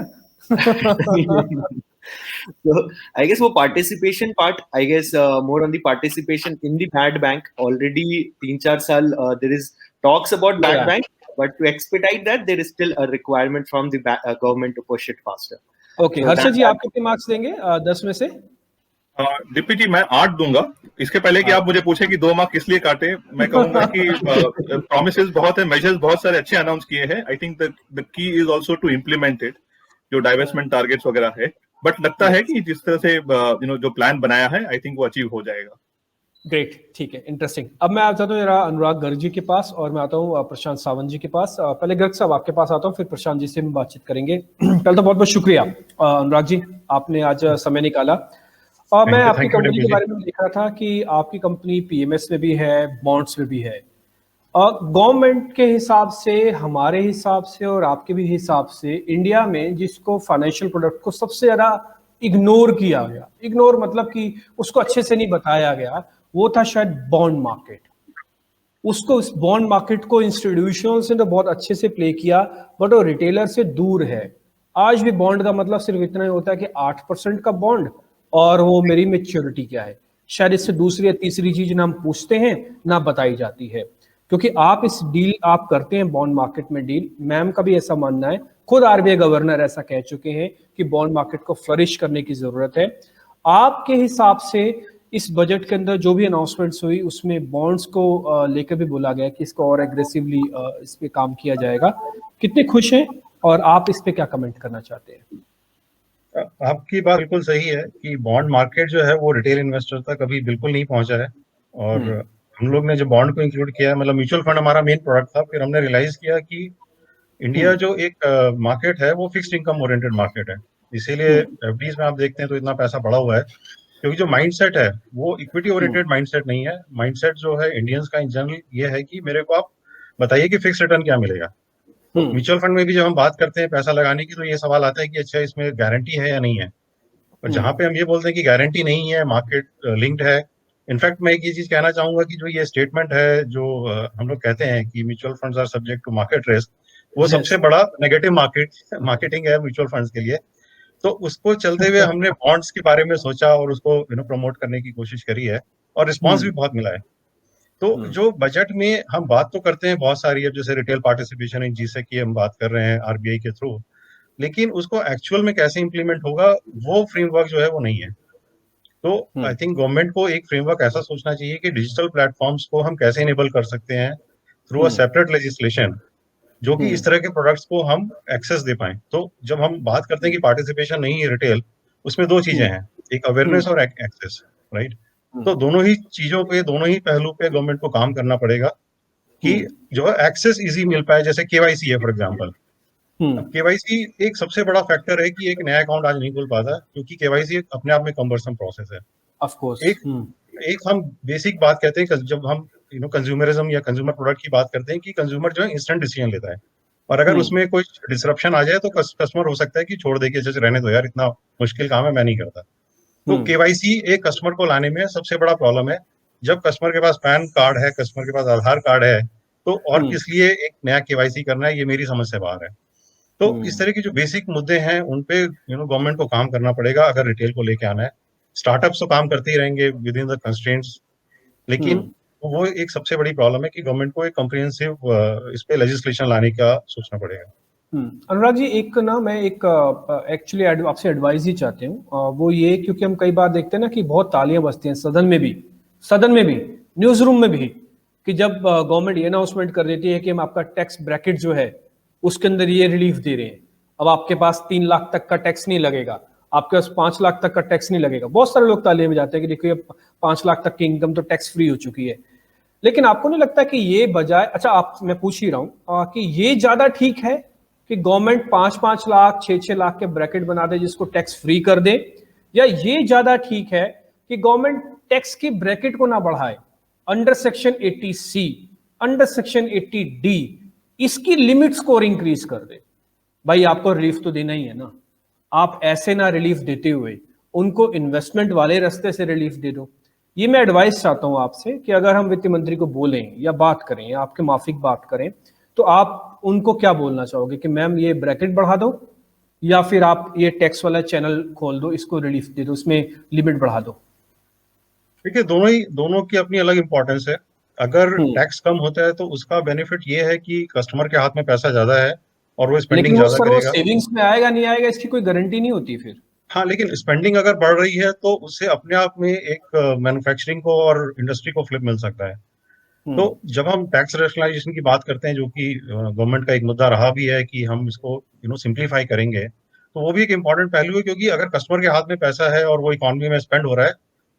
S2: So I guess वो participation part, I guess more on the participation in the bad bank. Already 3-4 साल there is talks about bad bank, but to expedite that there is still a requirement from the government to push it faster.
S1: Okay, so Harshad जी आप कितने marks देंगे 10 में से?
S3: Deputy जी मैं 8 दूंगा. इसके पहले कि आप मुझे पूछे कि 2 मार्क किस लिए काटे, मैं कहूंगा कि प्रॉमिसेस बहुत है, मेजर्स बहुत सारे अच्छे अनाउंस किए हैं. I think the key is also to implement it, जो डाइवर्समेंट टारगेट्स वगैरह है. बट लगता है कि जिस तरह से जो प्लान बनाया है, आई थिंक वो अचीव हो जाएगा.
S1: ग्रेट, ठीक है, इंटरेस्टिंग. अब मैं आता हूँ जरा अनुराग गर्ग जी के पास और मैं आता हूँ प्रशांत सावंत जी के पास. पहले गर्ग साहब आपके पास आता हूँ, फिर प्रशांत जी से हम बातचीत करेंगे. पहले तो बहुत बहुत शुक्रिया अनुराग जी, आपने आज समय निकाला. और मैं आपकी कंपनी के बारे में देख रहा था कि आपकी कंपनी पीएमएस में भी है, बॉन्ड्स में भी है. गवर्नमेंट के हिसाब से, हमारे हिसाब से और आपके भी हिसाब से इंडिया में जिसको फाइनेंशियल प्रोडक्ट को सबसे ज्यादा इग्नोर किया गया, इग्नोर मतलब कि उसको अच्छे से नहीं बताया गया, वो था शायद बॉन्ड मार्केट. उसको इस बॉन्ड मार्केट को इंस्टीट्यूशंस ने तो बहुत अच्छे से प्ले किया, बट वो रिटेलर से दूर है. आज भी बॉन्ड का मतलब सिर्फ इतना ही होता है कि 8% का बॉन्ड और वो मेरी मैच्योरिटी क्या है. शायद इससे दूसरी या तीसरी चीज ना हम पूछते हैं ना बताई जाती है. क्योंकि आप इस डील आप करते हैं बॉन्ड मार्केट में डील, मैम का भी ऐसा मानना है, खुद आरबीआई गवर्नर ऐसा कह चुके हैं कि बॉन्ड मार्केट को फ्लरिश करने की जरूरत है. आपके हिसाब से इस बजट के अंदर जो भी अनाउंसमेंट्स हुई उसमें बॉन्ड्स को लेकर भी बोला गया कि इसको और एग्रेसिवली इस पे काम किया जाएगा. कितने खुश हैं और आप इस पे क्या कमेंट करना चाहते हैं?
S5: आपकी बात बिल्कुल सही है कि बॉन्ड मार्केट जो है वो रिटेल इन्वेस्टर तक अभी बिल्कुल नहीं पहुंचा है. और हम लोग ने जो बॉन्ड को इंक्लूड किया है, मतलब म्यूचुअल फंड हमारा मेन प्रोडक्ट था, फिर हमने रियलाइज किया कि इंडिया जो एक मार्केट है वो फिक्स्ड इनकम ओरिएंटेड मार्केट है, इसीलिए एफडीज में आप देखते हैं तो इतना पैसा बढ़ा हुआ है, क्योंकि जो माइंडसेट है वो इक्विटी ओरिएंटेड माइंडसेट नहीं है। माइंडसेट जो है इंडियंस का इन जनरल ये है कि मेरे को आप बताइए कि फिक्स रिटर्न क्या मिलेगा। तो म्यूचुअल फंड में भी जब हम बात करते हैं पैसा लगाने की, तो ये सवाल आता है कि अच्छा इसमें गारंटी है या नहीं है। और जहां पे हम ये बोलते हैं कि गारंटी नहीं है, मार्केट लिंक्ड है। इनफैक्ट मैं एक ये चीज कहना चाहूंगा कि जो ये स्टेटमेंट है जो हम लोग कहते हैं कि mutual funds are subject to market risk, वो सबसे बड़ा नेगेटिव मार्केटिंग है म्यूचुअल फंड्स के लिए। तो उसको चलते हुए हमने बॉन्ड्स के बारे में सोचा और उसको प्रमोट करने की कोशिश करी है, और रिस्पॉन्स भी बहुत मिला है। तो जो बजट में हम बात तो करते हैं बहुत सारी, अब जैसे रिटेल पार्टिसिपेशन इन जिससे की हम बात कर रहे हैं आरबीआई के थ्रू, लेकिन उसको एक्चुअल में कैसे इंप्लीमेंट होगा वो फ्रेमवर्क जो है वो नहीं है। तो आई थिंक गवर्नमेंट को एक फ्रेमवर्क ऐसा सोचना चाहिए कि डिजिटल प्लेटफॉर्म्स को हम कैसे इनेबल कर सकते हैं थ्रू अ सेपरेट लेजिस्लेशन, जो कि इस तरह के प्रोडक्ट्स को हम एक्सेस दे पाए। तो जब हम बात करते हैं कि पार्टिसिपेशन नहीं है रिटेल, उसमें दो चीजें हैं, एक अवेयरनेस और एक्सेस, राइट। तो दोनों ही चीजों पे, दोनों ही पहलू पे गवर्नमेंट को काम करना पड़ेगा कि जो है एक्सेस इजी मिल पाए। जैसे केवाईसी है फॉर एग्जांपल, केवाईसी एक सबसे बड़ा फैक्टर है कि एक नया अकाउंट आज नहीं खुल पाता, क्योंकि केवाईसी अपने आप में कम्बरसम प्रोसेस है।
S1: ऑफ कोर्स
S5: एक हम बेसिक बात कहते हैं जब हम कंज्यूमरिज्म या कंज्यूमर प्रोडक्ट की बात करते हैं कि कंज्यूमर जो है इंस्टेंट डिसीजन लेता है, और अगर उसमें कोई डिसरप्शन आ जाए तो कस्टमर हो सकता है कि छोड़ दे के जैसे रहने दो यार, इतना मुश्किल काम है, मैं नहीं करता। तो केवाईसी एक कस्टमर को लाने में सबसे बड़ा प्रॉब्लम है। जब कस्टमर के पास पैन कार्ड है, कस्टमर के पास आधार कार्ड है, तो और किस लिए एक नया केवाईसी करना है, ये मेरी समझ से बाहर है। तो इस तरह के जो बेसिक मुद्दे हैं उन पे गवर्नमेंट को काम करना पड़ेगा अगर रिटेल को लेके आना है। स्टार्टअप्स तो काम करते ही रहेंगे विद इन द कंस्ट्रेंट्स, लेकिन वो एक सबसे बड़ी प्रॉब्लम है कि गवर्नमेंट को एक कॉम्प्रिहेंसिव इस पे लेजिस्लेशन लाने का सोचना पड़ेगा।
S1: अनुराग जी, एक ना मैं एक एक्चुअली आपसे एडवाइस ही चाहती हूँ, वो ये, क्योंकि हम कई बार देखते हैं ना कि बहुत तालियां बजती हैं सदन में भी न्यूज रूम में भी, कि जब गवर्नमेंट ये अनाउंसमेंट कर देती है कि हम आपका टैक्स ब्रैकेट जो है उसके अंदर ये रिलीफ दे रहे हैं, अब आपके पास 3 लाख तक का टैक्स नहीं लगेगा, आपके पास 5 लाख तक का टैक्स नहीं लगेगा। बहुत सारे लोग तालियां बजाते हैं कि देखिए 5 लाख तक की इनकम तो टैक्स फ्री हो चुकी है। लेकिन आपको नहीं लगता कि ये बजाय, अच्छा आप, मैं पूछ ही रहा हूं कि ये ज्यादा ठीक है कि गवर्नमेंट 5-5 लाख 6-6 लाख के ब्रैकेट बना दे जिसको टैक्स फ्री कर दे, या ये ज्यादा ठीक है कि गवर्नमेंट टैक्स की ब्रैकेट को ना बढ़ाए, under section 80C, under section 80D इसकी लिमिट्स को और इंक्रीज कर दे? भाई आपको रिलीफ तो देना ही है ना, आप ऐसे ना रिलीफ देते हुए उनको इन्वेस्टमेंट वाले रास्ते से रिलीफ दे दो। ये मैं एडवाइस चाहता हूं आपसे कि अगर हम वित्त मंत्री को बोलें या बात करें या आपके माफिक बात करें, तो आप उनको क्या बोलना चाहोगे कि मैम ये ब्रैकेट बढ़ा दो, या फिर आप ये टैक्स वाला चैनल खोल दो, इसको रिलीफ दे दो, उसमें लिमिट बढ़ा दो?
S5: देखिए दोनों की अपनी अलग इंपॉर्टेंस है। अगर टैक्स कम होता है तो उसका बेनिफिट ये है कि कस्टमर के हाथ में पैसा ज्यादा है और वो स्पेंडिंग ज्यादा करेगा।
S1: सेविंग्स में आएगा नहीं आएगा इसकी कोई गारंटी नहीं होती फिर।
S5: हाँ, लेकिन स्पेंडिंग अगर बढ़ रही है तो उससे अपने आप में एक मैन्युफैक्चरिंग को और इंडस्ट्री को फ्लिप मिल सकता है। तो जब हम टैक्स रैशनलाइजेशन की बात करते हैं, जो कि गवर्नमेंट का एक मुद्दा रहा भी है कि हम इसको सिंप्लीफाई करेंगे, तो वो भी एक इम्पॉर्टेंट पहलू है, क्योंकि अगर कस्टमर के हाथ में पैसा है और वो इकोनॉमी में स्पेंड हो रहा है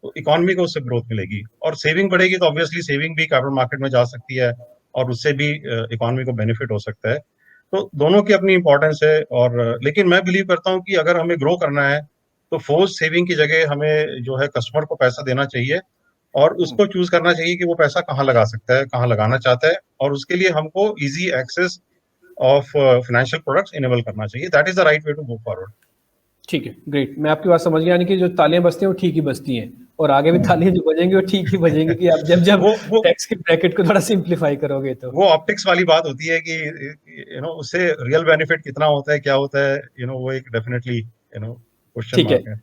S5: तो इकोनॉमी को उससे ग्रोथ मिलेगी, और सेविंग बढ़ेगी तो ऑब्वियसली सेविंग भी कैपिटल मार्केट में जा सकती है और उससे भी इकोनॉमी को बेनिफिट हो सकता है। तो दोनों की अपनी इंपॉर्टेंस है। और लेकिन मैं बिलीव करता हूँ कि अगर हमें ग्रो करना है तो फोर्स सेविंग की जगह हमें जो है कस्टमर को पैसा देना चाहिए, और उसको चूज करना चाहिए कि वो पैसा कहाँ लगा सकता है, कहाँ लगाना चाहता है, और उसके लिए हमको easy access of financial products enable करना चाहिए। That is the right way to move forward.
S1: ठीक है, ग्रेट, मैं आपकी बात समझ गया, यानी कि जो तालियां बजती हैं वो ठीक ही बजती हैं, और आगे भी तालियां जो बजेंगी वो ठीक ही बजेंगी कि आप जब वो टैक्स के ब्रैकेट को थोड़ा सिंप्लीफाई करोगे तो।
S5: वो ऑप्टिक्स वाली बात होती है कि उससे रियल बेनिफिट कितना होता है, क्या होता है, वो एक डेफिनेटली क्वेश्चन मार्क है।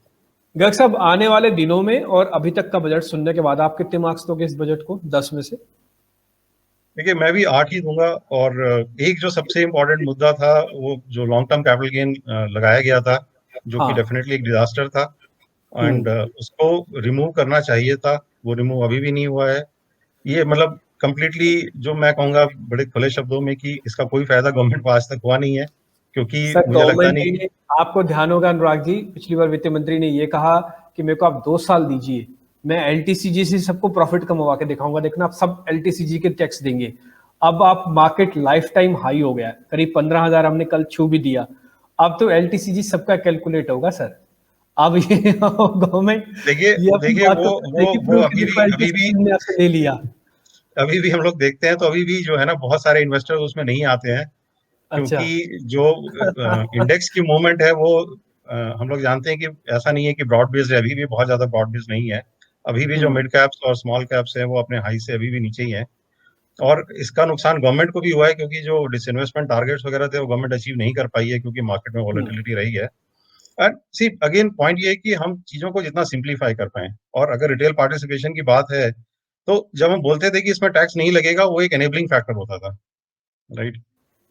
S1: गर्ग साहब, आने वाले दिनों में और अभी तक का बजट सुनने के बाद आप कितने मार्क्स दोगे इस बजट को 10 में से?
S5: देखिए, मैं भी 8 ही दूंगा। और एक जो सबसे इम्पोर्टेंट मुद्दा था वो जो लॉन्ग टर्म कैपिटल गेन लगाया गया था, जो कि डेफिनेटली एक डिजास्टर था, एंड उसको रिमूव करना चाहिए था, वो रिमूव अभी भी नहीं हुआ है। ये मतलब कंप्लीटली जो मैं कहूंगा बड़े खुले शब्दों में कि इसका कोई फायदा गवर्नमेंट को आज तक हुआ नहीं है, क्योंकि मुझे लगता नहीं।
S1: आपको ध्यान होगा अनुराग जी, पिछली बार वित्त मंत्री ने ये कहा कि मेरे को आप 2 साल दीजिए, मैं LTCG से सबको प्रॉफिट कमवा के दिखाऊंगा, देखना आप सब LTCG के टैक्स देंगे। अब आप मार्केट लाइफ टाइम हाई हो गया, करीब 15,000 हमने कल छू भी दिया। अब तो LTCG सबका कैलकुलेट होगा सर। अब ये गवर्नमेंट
S5: देखिए वो
S1: ले लिया।
S5: अभी भी हम लोग देखते हैं तो अभी भी जो है ना बहुत सारे इन्वेस्टर्स उसमें नहीं आते हैं,
S1: अच्छा।
S5: क्योंकि जो इंडेक्स की मूवमेंट है वो हम लोग जानते हैं कि ऐसा नहीं है कि ब्रॉड बेस्ड है, अभी भी बहुत ज्यादा ब्रॉड बेस्ड नहीं है। अभी भी जो मिड कैप्स और स्मॉल कैप्स है वो अपने हाई से अभी भी नीचे ही है, और इसका नुकसान गवर्नमेंट को भी हुआ है, क्योंकि जो डिसइन्वेस्टमेंट टारगेट्स वगैरह थे वो गवर्नमेंट अचीव नहीं कर पाई है, क्योंकि मार्केट में वॉलेटिलिटी रही है। एंड सी अगेन पॉइंट ये है कि हम चीजों को जितना सिंप्लीफाई कर पाए, और अगर रिटेल पार्टिसिपेशन की बात है तो जब हम बोलते थे कि इसमें टैक्स नहीं लगेगा, वो एक एनेबलिंग फैक्टर होता था, राइट?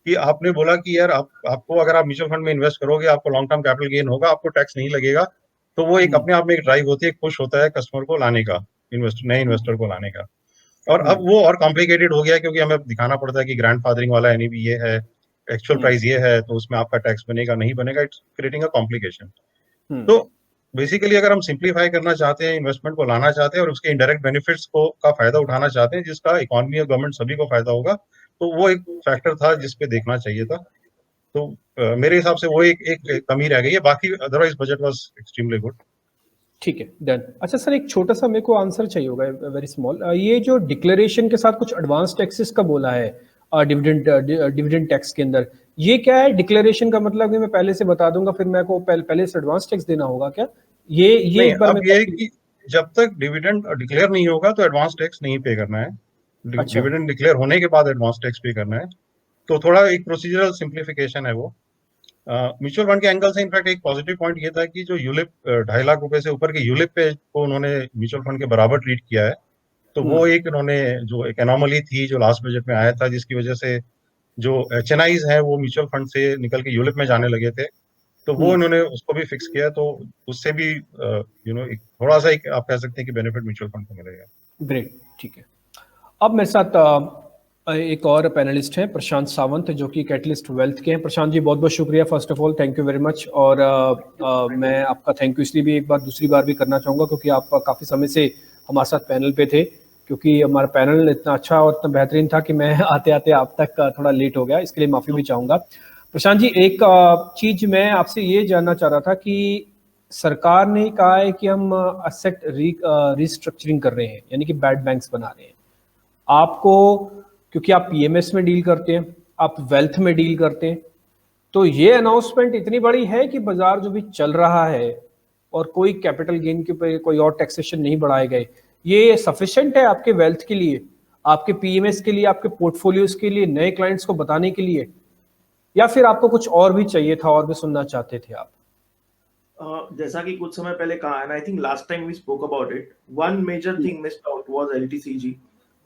S5: कि आपने बोला कि यार आपको अगर आप म्यूचुअल फंड में इन्वेस्ट करोगे आपको लॉन्ग टर्म कैपिटल गेन होगा, आपको टैक्स नहीं लगेगा, तो वो एक अपने आप में एक ड्राइव होती है, एक पुश होता है कस्टमर को लाने का, नए इन्वेस्टर को लाने का। और अब वो और कॉम्प्लिकेटेड हो गया, क्योंकि हमें दिखाना पड़ता है कि ग्रैंडफादरिंग वाला NAV ये है, एक्चुअल प्राइस ये है, तो उसमें आपका टैक्स बनेगा नहीं बनेगा, इट्स क्रिएटिंग अ कॉम्प्लिकेशन। तो बेसिकली अगर हम सिंप्लीफाई करना चाहते हैं, इन्वेस्टमेंट को लाना चाहते हैं और उसके इनडायरेक्ट बेनिफिट्स को का फायदा उठाना चाहते हैं, जिसका इकोनॉमी और गवर्नमेंट सभी को फायदा होगा, तो वो एक फैक्टर था जिस पे देखना चाहिए था। तो मेरे हिसाब से वो एक कमी रह गई है, बाकी otherwise budget was extremely good.
S1: ठीक है, डन। अच्छा सर, एक छोटा सा मेरे को आंसर चाहिए होगा, वेरी स्मॉल। ये जो डिक्लेरेशन के साथ कुछ एडवांस टैक्सेस का बोला है डिविडेंड टैक्स के अंदर, ये क्या है? डिक्लेरेशन का मतलब कि मैं पहले से बता दूंगा फिर मेरे को पहले से एडवांस टैक्स देना होगा क्या? ये एक बार
S5: अब ये है कि जब तक डिविडेंड डिक्लेयर नहीं होगा तो एडवांस टैक्स नहीं पे करना है,
S1: अच्छा।
S5: डिविडेंड डिक्लेयर होने के बाद एडवांस टैक्स पे करना है, तो थोड़ा एक प्रोसीजरल सिंप्लीफिकेशन है वो। म्यूचुअल फंड के एंगल से इनफैक्ट एक पॉजिटिव पॉइंट ये था कि जो यूलिप 2.5 लाख रुपए से ऊपर के यूलिप पे को उन्होंने म्यूचुअल फंड के बराबर ट्रीट किया है, तो वो एक उन्होंने जो एक एनोमली थी जो लास्ट बजट में आया था, जिसकी वजह से जो HNIs हैं वो म्यूचुअल फंड से निकल के यूलिप में जाने लगे थे, तो वो इन्होंने उसको भी फिक्स किया, तो उससे भी एक थोड़ा सा एक आप कह सकते हैं कि बेनिफिट म्यूचुअल फंड को मिलेगा।
S1: ग्रेट, ठीक है। अब मेरे साथ एक और पैनलिस्ट हैं, प्रशांत सावंत, जो कि कैटलिस्ट वेल्थ के हैं। प्रशांत जी, बहुत बहुत शुक्रिया, first of all thank you very much. और मैं आपका थैंक यू इसलिए भी एक बार दूसरी बार भी करना चाहूँगा क्योंकि आप काफ़ी समय से हमारे साथ पैनल पे थे, क्योंकि हमारा पैनल इतना अच्छा और इतना बेहतरीन था कि मैं आते आते आप तक थोड़ा लेट हो गया, इसके लिए माफ़ी भी चाहूँगा। प्रशांत जी, एक चीज़ मैं आपसे ये जानना चाह रहा था कि सरकार ने कहा है कि हम असेट रिस्ट्रक्चरिंग कर रहे हैं, यानी कि बैड बैंक्स बना रहे हैं। आपको, क्योंकि आप PMS में डील करते हैं, आप वेल्थ में डील करते हैं, तो ये अनाउंसमेंट इतनी बड़ी है कि बाजार जो भी चल रहा है और कोई कैपिटल गेन के पे कोई और टैक्सेशन नहीं बढ़ाए गए, ये सफिशिएंट है आपके वेल्थ के लिए, आपके PMS के लिए, आपके पोर्टफोलियोज के लिए, नए क्लाइंट्स को बताने के लिए, या फिर आपको कुछ और भी चाहिए था और भी सुनना चाहते थे आप?
S6: जैसा कि कुछ समय पहले कहा है, I think last time we spoke about it, one major thing missed out was LTCG।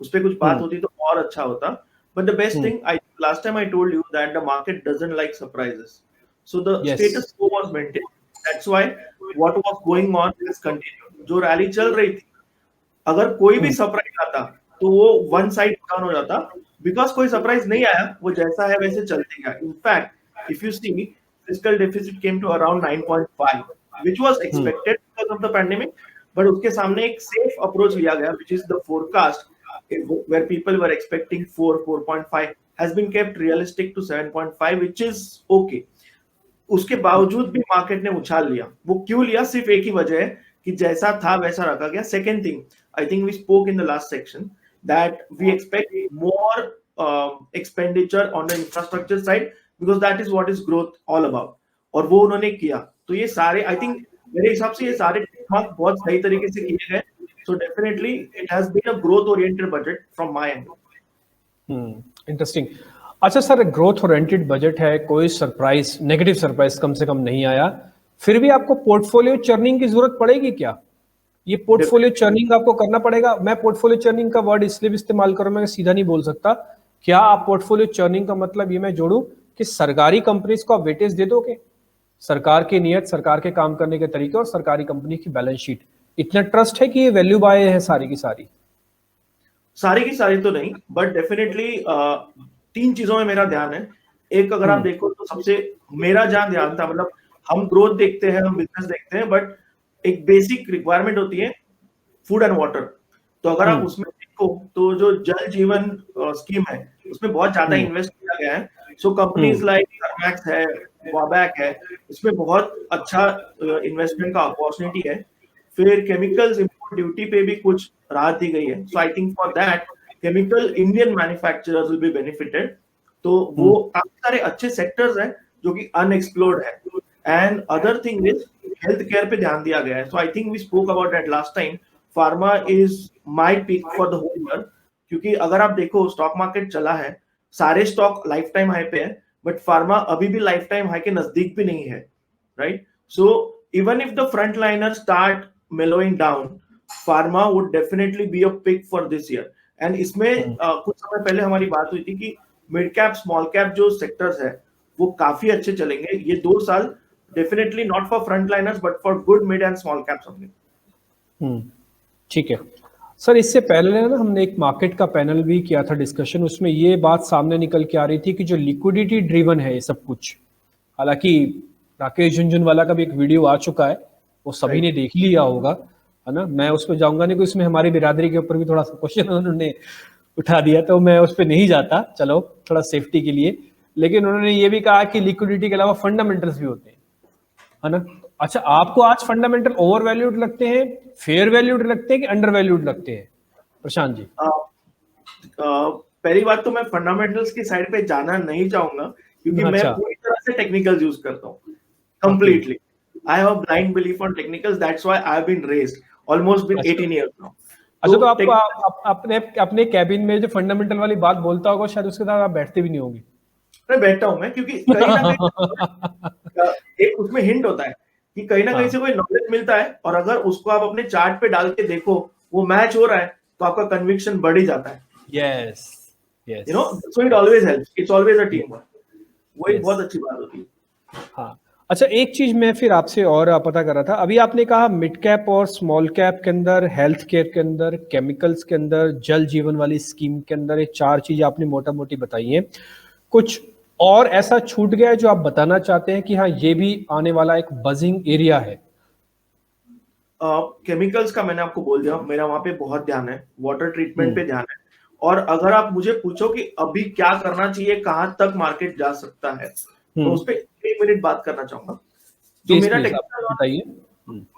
S6: उस पे कुछ बात होती तो और अच्छा होता, but the best thing, I last time I told you that the market doesn't like surprises, so the status quo was maintained, that's why what was going on is continued. जो रैली चल रही थी, अगर कोई भी surprise आता तो वो वन साइड डाउन हो जाता, बिकॉज कोई सरप्राइज नहीं आया, वो जैसा है वैसे चलते गया। In fact if you see, fiscal deficit came to around 9.5, which was expected because of the pandemic, but उसके सामने एक safe approach लिया गया, which is the forecast where people were expecting 4.5 has been kept realistic to 7.5, which is okay. उसके बावजूद भी market ने उछाल लिया। वो क्यों लिया? सिर्फ एक ही वजह है कि जैसा था वैसा रखा गया। Second thing, I think we spoke in the last section that we expect more expenditure on the infrastructure side, because that is what is growth all about, और वो उन्होंने किया। तो ये सारे, आई थिंक मेरे हिसाब से ये सारे मार्क बहुत सही तरीके से किए गए, so definitely it has been a growth oriented budget from my end.
S1: Interesting. अच्छा सर, ग्रोथ ओरिएंटेड बजट है, कोई सरप्राइज, नेगेटिव सरप्राइज कम से कम नहीं आया, फिर भी आपको पोर्टफोलियो चर्निंग की जरूरत पड़ेगी क्या? ये पोर्टफोलियो चर्निंग आपको करना पड़ेगा। मैं पोर्टफोलियो चर्निंग का वर्ड इसलिए भी इस्तेमाल करूं, मैं सीधा नहीं बोल सकता। क्या आप पोर्टफोलियो चर्निंग का मतलब ये मैं जोड़ूं कि सरकारी कंपनीज को आप वेटेज दे दोगे? सरकार की नीयत, सरकार के काम करने के तरीके और सरकारी कंपनी की बैलेंस शीट, इतना ट्रस्ट है कि ये वैल्यू बाय है सारी की सारी?
S6: सारी की सारी तो नहीं, बट डेफिनेटली 3 चीजों में मेरा ध्यान है। एक, अगर आप देखो तो सबसे मेरा जहां ध्यान था, मतलब हम ग्रोथ देखते हैं, हम बिजनेस देखते हैं, बट एक बेसिक रिक्वायरमेंट होती है फूड एंड वाटर, तो अगर आप उसमें देखो तो जो जल जीवन स्कीम है उसमें बहुत ज्यादा इन्वेस्ट किया गया है। सो कंपनीज लाइक थर्मैक्स है, वाबैक है, इसमें बहुत अच्छा इन्वेस्टमेंट का अपॉर्चुनिटी है। फिर केमिकल्स इंपोर्ट ड्यूटी पे भी कुछ राहत दी गई है। So I think for that chemical Indian manufacturers will be benefited. तो वो काफी सारे अच्छे सेक्टर्स हैं जो कि अनएक्सप्लोर्ड है। And other thing is health care पे ध्यान दिया गया है। So I think we spoke about that last time. Pharma is my pick for the whole year, क्योंकि अगर आप देखो स्टॉक मार्केट चला है, सारे स्टॉक लाइफ टाइम हाई पे है, बट फार्मा अभी भी लाइफ टाइम हाई के नजदीक भी नहीं है, right? So even if the front liner start mellowing down, pharma would definitely be a pick for this year. And इसमें कुछ समय पहले हमारी बात हुई थी कि मिड कैप स्मॉल कैप जो सेक्टर्स है वो काफी अच्छे चलेंगे ये 2 साल, definitely not for front liners but for good mid and small caps only.
S1: ठीक है सर, इससे पहले ना हमने एक मार्केट का पैनल भी किया था डिस्कशन, उसमें ये बात सामने निकल के आ रही थी कि जो लिक्विडिटी ड्रिवन है ये सब कुछ, हालांकि राकेश झुनझुनवाला का भी एक वीडियो आ चुका है, वो सभी ने देख लिया होगा, है ना? मैं उस पर जाऊंगा नहीं, क्योंकि इसमें हमारी बिरादरी के ऊपर भी थोड़ा सा क्वेश्चन उन्होंने उठा दिया, तो मैं उस पर नहीं जाता, चलो थोड़ा सेफ्टी के लिए। लेकिन उन्होंने ये भी कहा कि लिक्विडिटी के अलावा फंडामेंटल्स भी होते हैं, है ना? अच्छा, आपको आज फंडामेंटल ओवर वैल्यूड लगते हैं, फेयर वैल्यूड लगते हैं कि अंडर वैल्यूड लगते हैं प्रशांत जी?
S6: पहली बात तो मैं फंडामेंटल्स की साइड पे जाना नहीं चाहूंगा, क्योंकि मैं पूरी तरह से टेक्निकल्स यूज करता हूँ completely. I have a blind belief on technicals. That's why I've been raised. Almost been 18 years now.
S1: अच्छा, तो आपको अपने कैबिन में जो फंडामेंटल वाली बात बोलता होगा, शायद उसके साथ आप बैठते भी नहीं होंगे।
S6: मैं बैठता हूँ मैं, क्योंकि कहीं ना कहीं एक उसमें हिंट होता है कि कहीं ना कहीं से कोई नॉलेज मिलता है, और अगर उसको आप अपने चार्ट पे डाल के देखो वो मैच हो रहा है तो आपका कन्विक्शन बढ़ ही जाता है।
S1: Yes.
S6: You know, so it always helps. It's always a teamwork. वो एक बहुत अच्छी बात होती है।
S1: हाँ, अच्छा, एक चीज मैं फिर आपसे और पता कर रहा था, अभी आपने कहा मिड कैप और स्मॉल कैप के अंदर, हेल्थ केयर के अंदर, केमिकल्स के अंदर, जल जीवन वाली स्कीम के अंदर, ये 4 चीज आपने मोटा मोटी बताई हैं। कुछ और ऐसा छूट गया है जो आप बताना चाहते हैं कि हाँ ये भी आने वाला एक बजिंग एरिया है?
S6: केमिकल्स का मैंने आपको बोल दिया, मेरा वहां पे बहुत ध्यान है, वाटर ट्रीटमेंट पे ध्यान है। और अगर आप मुझे पूछो कि अभी क्या करना चाहिए, कहाँ तक मार्केट जा सकता है, तो उस पर 1 मिनट बात करना चाहूंगा। जो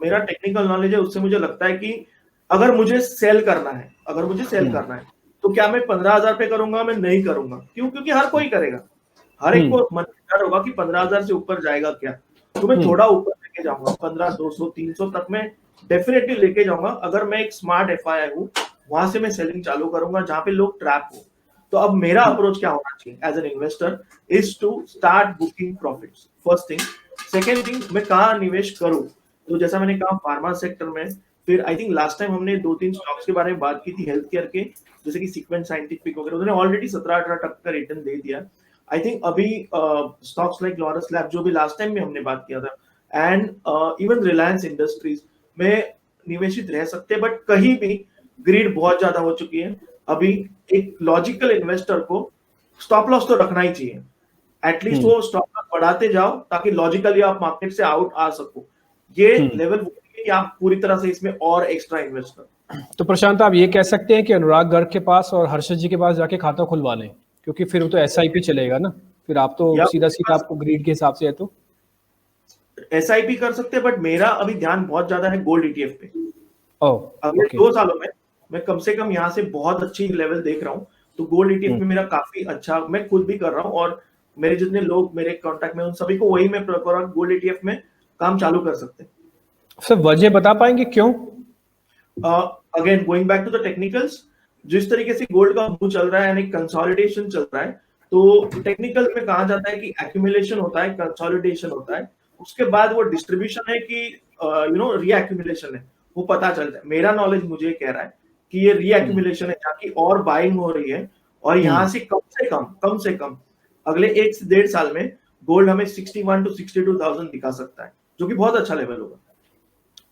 S6: मेरा टेक्निकल नॉलेज है उससे मुझे लगता है कि अगर मुझे सेल करना है तो क्या मैं 15,000 पे करूंगा? मैं नहीं करूंगा। क्यों? क्योंकि हर कोई करेगा, हर एक को मन होगा कि 15,000 से ऊपर जाएगा क्या, तो मैं थोड़ा ऊपर लेके जाऊंगा, 15, 200, 300 तक मैं डेफिनेटली लेके जाऊंगा। अगर मैं एक स्मार्ट FII हूँ, वहां से मैं सेलिंग चालू करूंगा जहां पे लोग ट्रैप हो। तो अब मेरा अप्रोच क्या होना चाहिए as an investor is to start booking profits, first thing. Second thing, मैं कहाँ निवेश करूं? तो जैसा मैंने कहा फार्मा सेक्टर में, फिर आई थिंक लास्ट टाइम हमने 2-3 स्टॉक्स के बारे में बात की थी हेल्थ केयर के, जैसे कि सीक्वेंस साइंटिफिक वगैरह, उन्होंने ऑलरेडी 17-18% का रिटर्न दे दिया। आई थिंक अभी स्टॉक्स लाइक लॉरस लैब जो भी लास्ट टाइम में हमने बात किया था, एंड इवन रिलायंस इंडस्ट्रीज में निवेशित रह सकते हैं, बट कहीं भी ग्रीड बहुत ज्यादा हो चुकी है। अभी एक लॉजिकल इन्वेस्टर को स्टॉप लॉस तो रखना ही चाहिए, एटलीस्ट वो स्टॉप लॉस बढ़ाते जाओ ताकि लॉजिकली आप मार्केट से आउट आ सको। ये लेवल कि आप पूरी तरह से इसमें और एक्स्ट्रा इन्वेस्ट करो।
S1: तो प्रशांत, आप ये कह सकते हैं कि अनुराग गर्ग के पास और हर्षद जी के पास जाके खाता खुलवा लें, क्योंकि फिर वो तो SIP चलेगा ना, फिर आप तो सीधा आपको ग्रीड के हिसाब से है तो
S6: SIP कर सकते हैं, बट मेरा अभी ध्यान बहुत ज्यादा है गोल्ड ETF पे। अगले 2 सालों में मैं कम से कम यहाँ से बहुत अच्छी लेवल देख रहा हूँ, तो गोल्ड ETF में मेरा काफी अच्छा, मैं खुद भी कर रहा हूँ और मेरे जितने लोग मेरे कांटेक्ट में उन सभी को वही मैं प्रेफर करूँ, गोल्ड ETF में काम चालू कर सकते हैं।
S1: सर वजह बता पाएंगे क्यों?
S6: Again going back to the technicals, जिस तरीके से गोल्ड का मूव चल रहा है यानी कंसोलिडेशन चल रहा है, तो टेक्निकल में कहा जाता है कि एक्यूमुलेशन होता है, कंसोलिडेशन होता है, उसके बाद वो डिस्ट्रीब्यूशन है कि रीएक्यूमुलेशन है, वो पता चलता है। मेरा नॉलेज मुझे कह रहा है कि ये रीएक्यूमुलेशन है, जहाँ की और बाइंग हो रही है, और यहाँ से कम से कम अगले 1 से 1.5 साल में गोल्ड हमें 61 to 62,000 दिखा सकता है, जो कि बहुत अच्छा लेवल होगा।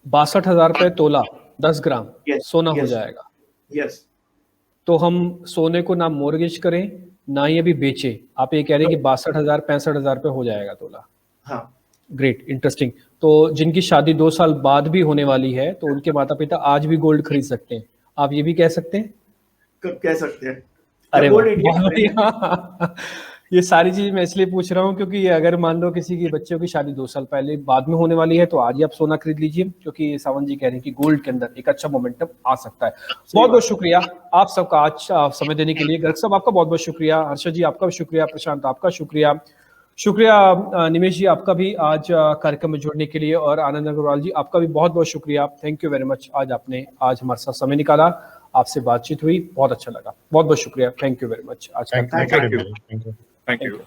S1: 62,000 रुपए तोला 10 ग्राम सोना हो जाएगा।
S6: यस।
S1: तो हम सोने को ना मोर्गेज करें ना ही अभी बेचे, आप ये कह रहे हैं कि 62,000 65,000 रुपए हो जाएगा तोला।
S6: हाँ,
S1: ग्रेट, इंटरेस्टिंग। तो जिनकी शादी 2 साल बाद भी होने वाली है तो उनके माता पिता आज भी गोल्ड खरीद सकते हैं, आप ये भी कह सकते हैं?
S6: कह सकते हैं।
S1: अरे
S6: गोल्ड
S1: वाह,
S6: इंडिया
S1: बहुत बढ़िया। ये सारी चीज मैं इसलिए पूछ रहा हूँ क्योंकि अगर मान लो किसी की बच्चों की शादी 2 साल पहले बाद में होने वाली है तो आज ही आप सोना खरीद लीजिए, क्योंकि सावन जी कह रहे हैं कि गोल्ड के अंदर एक अच्छा मोमेंटम आ सकता है। बहुत बहुत शुक्रिया आप सबका आज समय देने के लिए। गर्ग साहब आपका बहुत बहुत शुक्रिया, हर्षद जी आपका भी शुक्रिया, प्रशांत आपका शुक्रिया, निमेश जी आपका भी आज कार्यक्रम में जुड़ने के लिए, और आनंद अग्रवाल जी आपका भी बहुत बहुत शुक्रिया। थैंक यू वेरी मच, आज आपने हमारे साथ समय निकाला, आपसे बातचीत हुई, बहुत अच्छा लगा। बहुत बहुत शुक्रिया, थैंक यू वेरी मच आज का।
S3: Thank you.